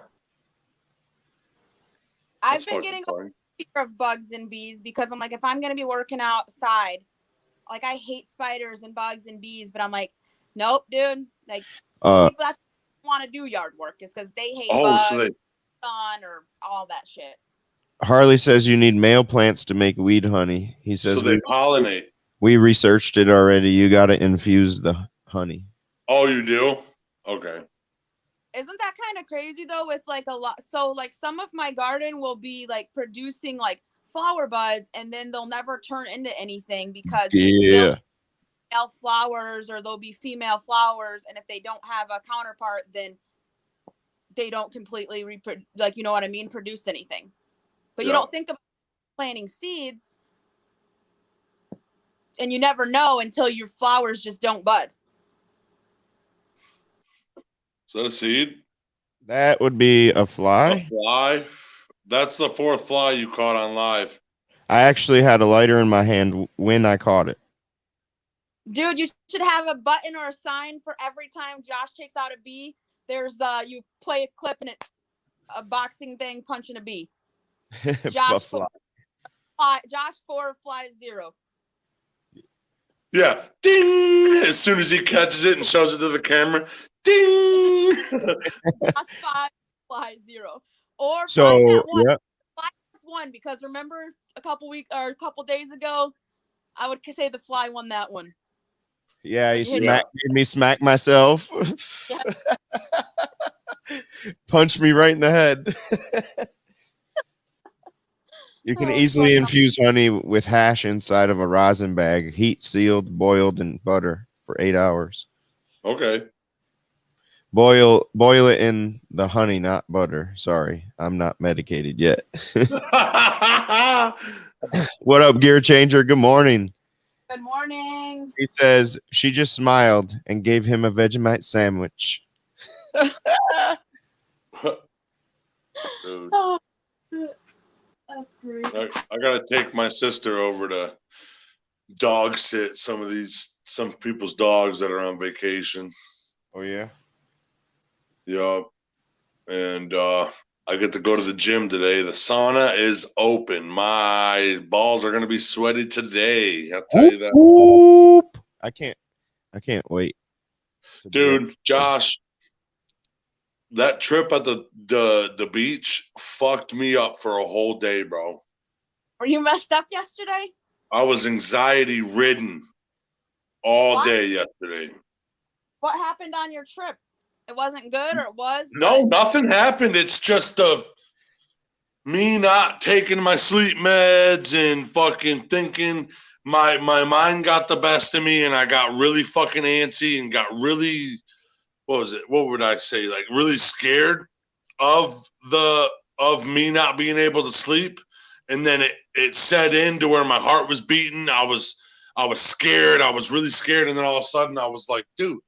I've been getting a fear of bugs and bees because I'm like, if I'm going to be working outside, like I hate spiders and bugs and bees, but I'm like, nope, dude. Like, people that's want to do yard work is because they hate bugs, sun, or all that shit. Harley says you need male plants to make weed honey. He says so they pollinate. We researched it already. You got to infuse the honey. Oh, you do? Okay. Isn't that kind of crazy though? With like a lot, so like some of my garden will be like producing like flower buds, and then they'll never turn into anything because they'll be male flowers or they'll be female flowers, and if they don't have a counterpart, then they don't completely like, you know what I mean, produce anything. But you don't think about planting seeds, and you never know until your flowers just don't bud. Is that a seed? That would be a fly. A fly? That's the fourth fly you caught on live. I actually had a lighter in my hand when I caught it. Dude, you should have a button or a sign for every time Josh takes out a bee. There's you play a clip and it a boxing thing punching a bee. Josh 4, flies 0. Yeah. Ding! As soon as he catches it and shows it to the camera. Ding! Josh 5, flies 0. Or so, fly 1, because remember a couple days ago, I would say the fly won that one. Yeah, he made me smack myself. Yeah. Punched me right in the head. You can easily infuse honey with hash inside of a rosin bag, heat sealed, boiled in butter for 8 hours. Okay. Boil it in the honey, not butter. Sorry, I'm not medicated yet. What up, Gear Changer? Good morning. Good morning. He says she just smiled and gave him a Vegemite sandwich. Oh, that's great. I gotta take my sister over to dog sit some people's dogs that are on vacation. Oh yeah. Yeah. And I get to go to the gym today. The sauna is open. My balls are gonna be sweaty today. I'll tell you that. Whoop. I can't wait. Dude, Josh, that trip at the beach fucked me up for a whole day, bro. Were you messed up yesterday? I was anxiety ridden all day yesterday. What happened on your trip? It wasn't good, or it was? No, nothing happened. It's just me not taking my sleep meds and fucking thinking my mind got the best of me, and I got really fucking antsy and got really, what would I say? Like really scared of me not being able to sleep. And then it set in to where my heart was beating. I was scared. I was really scared. And then all of a sudden I was like, dude,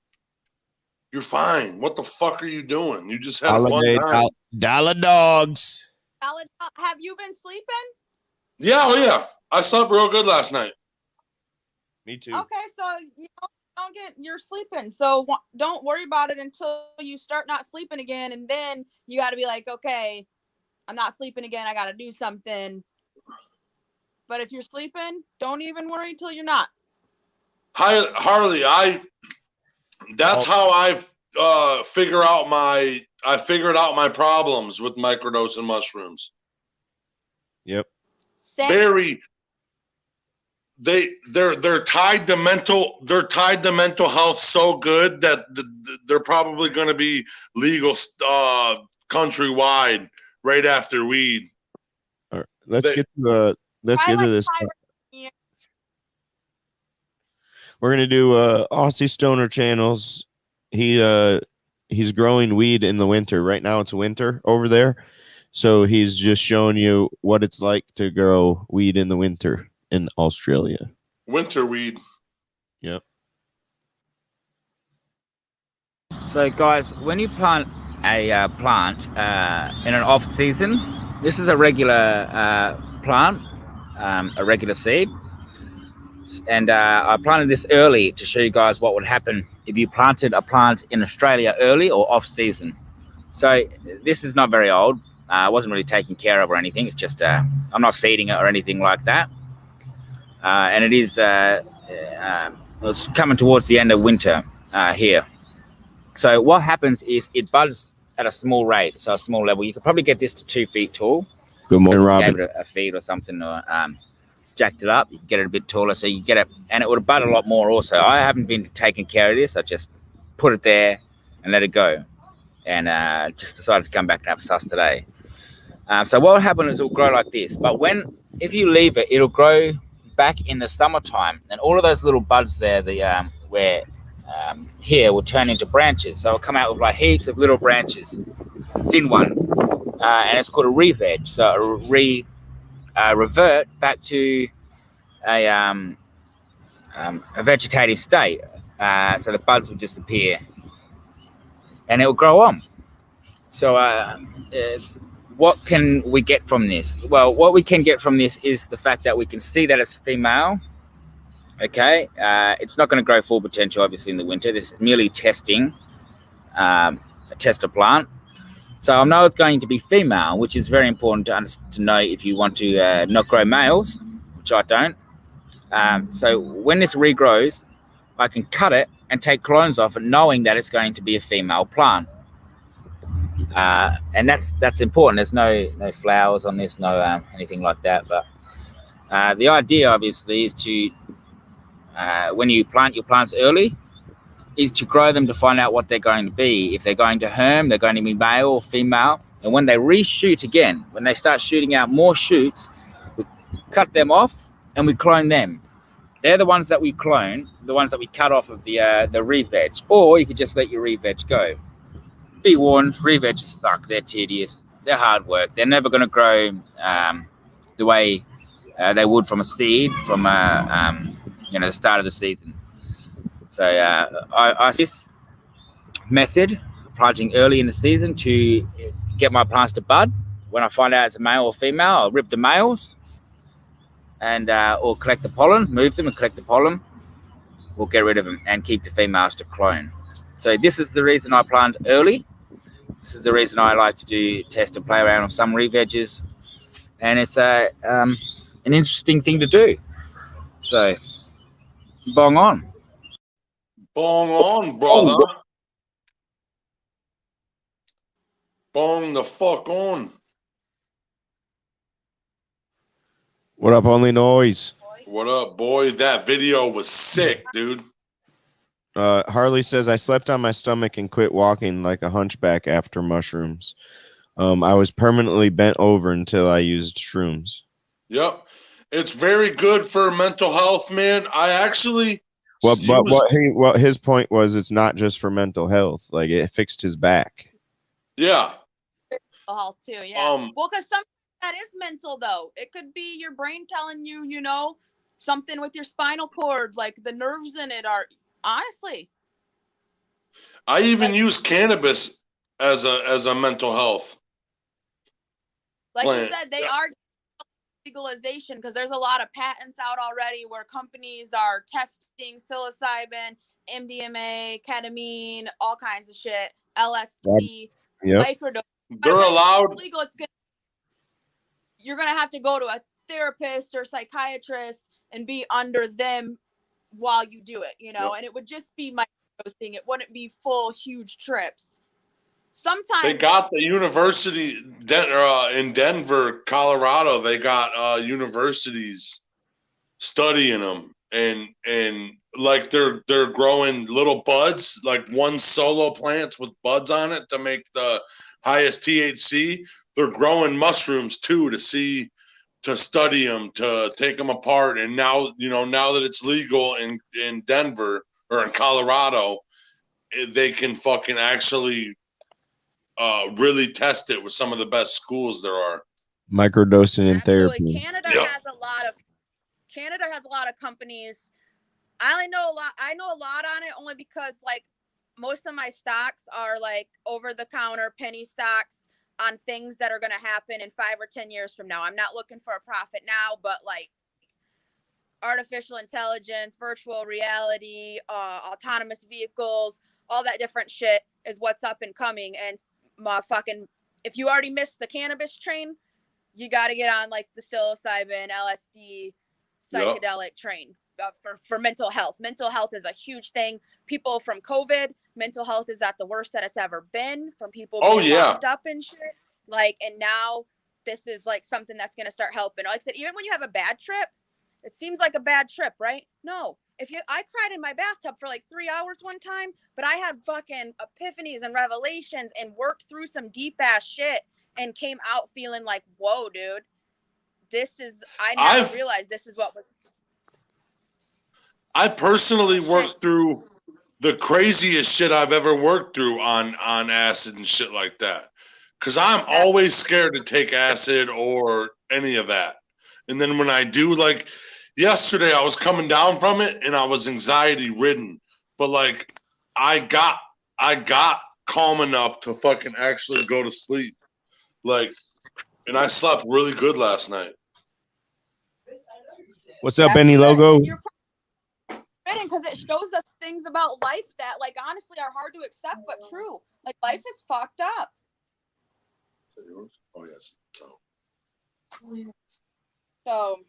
you're fine. What the fuck are you doing? You just had a fun time. Dollar dogs. Have you been sleeping? Yeah, oh yeah. I slept real good last night. Me too. Okay, so you're sleeping. So don't worry about it until you start not sleeping again. And then you got to be like, okay, I'm not sleeping again. I got to do something. But if you're sleeping, don't even worry till you're not. Hi, Harley. That's how I figured out my problems with microdosing mushrooms. Yep. They're tied to mental health so good that they're probably going to be legal countrywide right after weed. All right. Let's get to this. We're gonna do Aussie Stoner Channels. He's growing weed in the winter. Right now it's winter over there, so he's just showing you what it's like to grow weed in the winter in Australia. Winter weed. Yep. So, guys, when you plant a plant in an off season, this is a regular plant, a regular seed. And I planted this early to show you guys what would happen if you planted a plant in Australia early or off season. So this is not very old. I wasn't really taking care of or anything. It's just I'm not feeding it or anything like that. And it is it's coming towards the end of winter here. So what happens is it buds at a small rate, so a small level. You could probably get this to 2 feet tall. Good morning, Robin. Gave it a feed or something, or jacked it up, you can get it a bit taller, so you get it, and it would bud a lot more also. I haven't been taking care of this. I just put it there and let it go, and just decided to come back and have a suss today. So what will happen is it will grow like this, but if you leave it, it'll grow back in the summertime, and all of those little buds there, here will turn into branches. So it'll come out with like heaps of little branches, thin ones, and it's called a re-veg. So revert back to a vegetative state, so the buds will disappear and it will grow on. So what can we get from this? Well, what we can get from this is the fact that we can see that it's female. Okay, it's not going to grow full potential obviously in the winter. This is merely testing a tester plant. So I know it's going to be female, which is very important to know if you want to not grow males, which I don't. So when this regrows, I can cut it and take clones off it, knowing that it's going to be a female plant. And that's important. There's no flowers on this, no anything like that. But the idea, obviously, is to when you plant your plants early, is to grow them to find out what they're going to be. If they're going to herm, they're going to be male or female. And when they reshoot again, when they start shooting out more shoots, we cut them off and we clone them. They're the ones that we clone, the ones that we cut off of the re-veg. Or you could just let your re-veg go. Be warned, re-veg suck. They're tedious. They're hard work. They're never going to grow the way they would from a seed, from the start of the season. So I this method, planting early in the season to get my plants to bud. When I find out it's a male or female, I'll rip the males and or collect the pollen, move them and collect the pollen. We'll get rid of them and keep the females to clone. So this is the reason I plant early. This is the reason I like to do test and play around with some re-veggies, and it's an interesting thing to do. So bong on. Bong on, brother. Bong the fuck on. What up, Only Noise? What up, boy? That video was sick, dude. Harley says, I slept on my stomach and quit walking like a hunchback after mushrooms. I was permanently bent over until I used shrooms. Yep. It's very good for mental health, man. I actually... What his point was, it's not just for mental health. Like, it fixed his back. Yeah. Mental health too, yeah. Well, because something that is mental, though. It could be your brain telling you, something with your spinal cord, like the nerves in it are... Honestly, I even use cannabis as a mental health. Like plant. you said, they are legalization because there's a lot of patents out already where companies are testing psilocybin, MDMA, ketamine, all kinds of shit, LSD, microdose. They're allowed. It's legal. You're gonna have to go to a therapist or psychiatrist and be under them while you do it, you know. Yep. And it would just be microdosing. It wouldn't be full huge trips. Sometimes They got the university in Denver, Colorado. They got universities studying them, and like they're growing little buds, like one solo plants with buds on it to make the highest THC. They're growing mushrooms too to study them, to take them apart. And now, now that it's legal in Denver or in Colorado, they can fucking actually really test it with some of the best schools there are. Microdosing and absolutely. therapy. Canada has a lot of companies. I know a lot on it only because like most of my stocks are like over the counter penny stocks on things that are going to happen in 5 or 10 years from now. I'm not looking for a profit now, but like artificial intelligence, virtual reality, autonomous vehicles, all that different shit is what's up and coming. And fucking, if you already missed the cannabis train, you got to get on like the psilocybin, LSD, psychedelic train for mental health. Mental health is a huge thing. People from COVID, mental health is at the worst that it's ever been, from people being locked up and shit. Like, and now this is like something that's going to start helping. Like I said, even when you have a bad trip, it seems like a bad trip, right? No. I cried in my bathtub for like 3 hours one time, but I had fucking epiphanies and revelations and worked through some deep ass shit and came out feeling like, whoa, dude, I never realized this is what was. I personally worked through the craziest shit I've ever worked through on acid and shit like that. Cause I'm always scared to take acid or any of that. And then when I do, like yesterday, I was coming down from it and I was anxiety ridden, but like I got calm enough to fucking actually go to sleep. Like, and I slept really good last night. What's up, Any Logo? Because it shows us things about life that, like, honestly are hard to accept, but true. Like, life is fucked up. Oh yes. So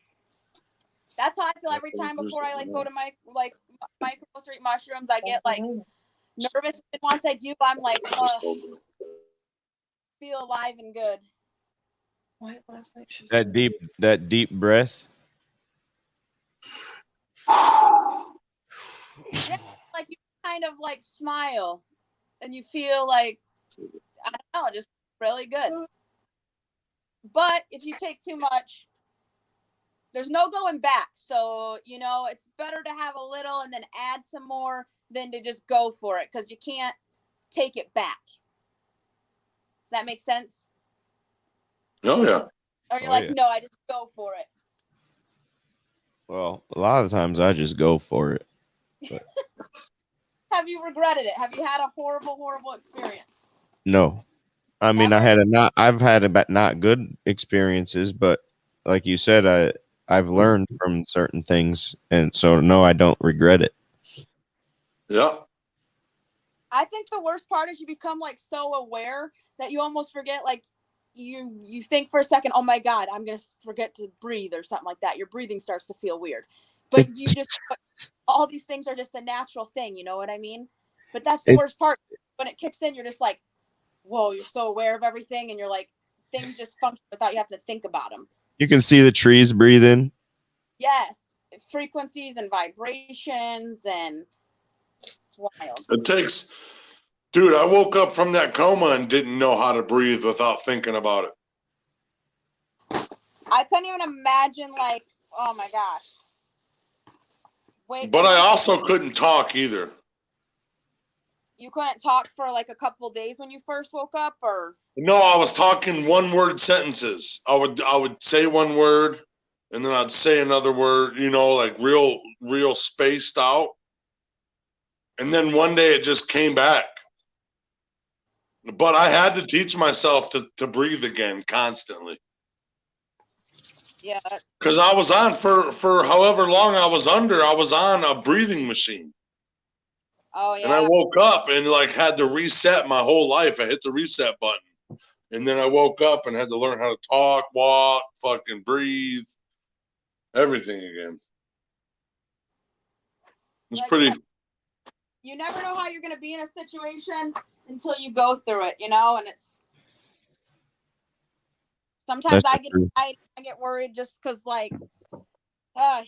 that's how I feel every time before I like go to my like microdose or eat mushrooms. I get like nervous. And once I do, I'm like, feel alive and good. That deep breath. Yeah, like you kind of like smile and you feel like, I don't know, just really good. But if you take too much, there's no going back. So, it's better to have a little and then add some more than to just go for it, because you can't take it back. Does that make sense? Oh, yeah. Or you're no, I just go for it. Well, a lot of times I just go for it. But... Have you regretted it? Have you had a horrible, horrible experience? No. I mean, I've had not good experiences, but like you said, I've learned from certain things, and so no, I don't regret it. Yeah. I think the worst part is you become like so aware that you almost forget, like you think for a second, oh my God, I'm going to forget to breathe or something like that. Your breathing starts to feel weird, but all these things are just a natural thing. You know what I mean? But that's the worst part. When it kicks in, you're just like, whoa, you're so aware of everything. And you're like, things just function without you have to think about them. You can see the trees breathing. Yes. Frequencies and vibrations, and it's wild. It takes, dude, I woke up from that coma and didn't know how to breathe without thinking about it. I couldn't even imagine, like, oh my gosh. But I also couldn't talk either. You couldn't talk for like a couple of days when you first woke up, or? No, I was talking one-word sentences. I would say one word, and then I'd say another word, like real spaced out. And then one day it just came back. But I had to teach myself to breathe again constantly. Yeah. Because I was on for however long I was on a breathing machine. Oh yeah. And I woke up and like had to reset my whole life. I hit the reset button. And then I woke up and had to learn how to talk, walk, fucking breathe. everything again. It's Like, pretty. you never know how you're going to be in a situation until you go through it, you know, and it's sometimes That's I get true. I get worried just because like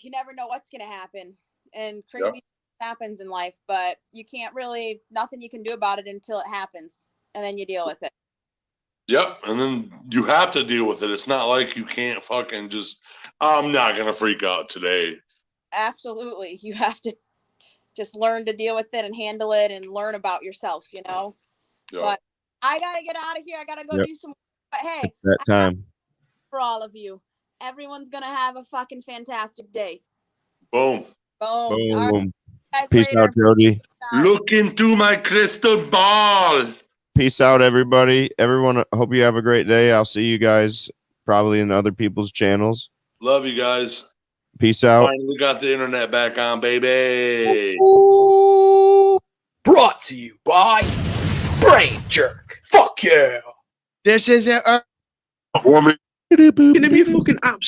you never know what's going to happen, and crazy happens in life, but you can't really, nothing you can do about it until it happens, and then you deal with it. Yep, and then you have to deal with it. It's not like you can't fucking just, I'm not going to freak out today. Absolutely. You have to just learn to deal with it and handle it and learn about yourself, you know. Yep. But I got to get out of here. I got to go do some, but hey, It's that time. for all of you, everyone's going to have a fucking fantastic day. Boom. Boom. All right, Boom. guys, Peace later. out, Jody. Look into my crystal ball. Peace out, everybody. Everyone, I hope you have a great day. I'll see you guys probably in other people's channels. Love you guys. Peace out. Finally got the internet back on, baby. Brought to you by Brain Jerk. Fuck yeah. This is it. Woman. Gonna be fucking absolute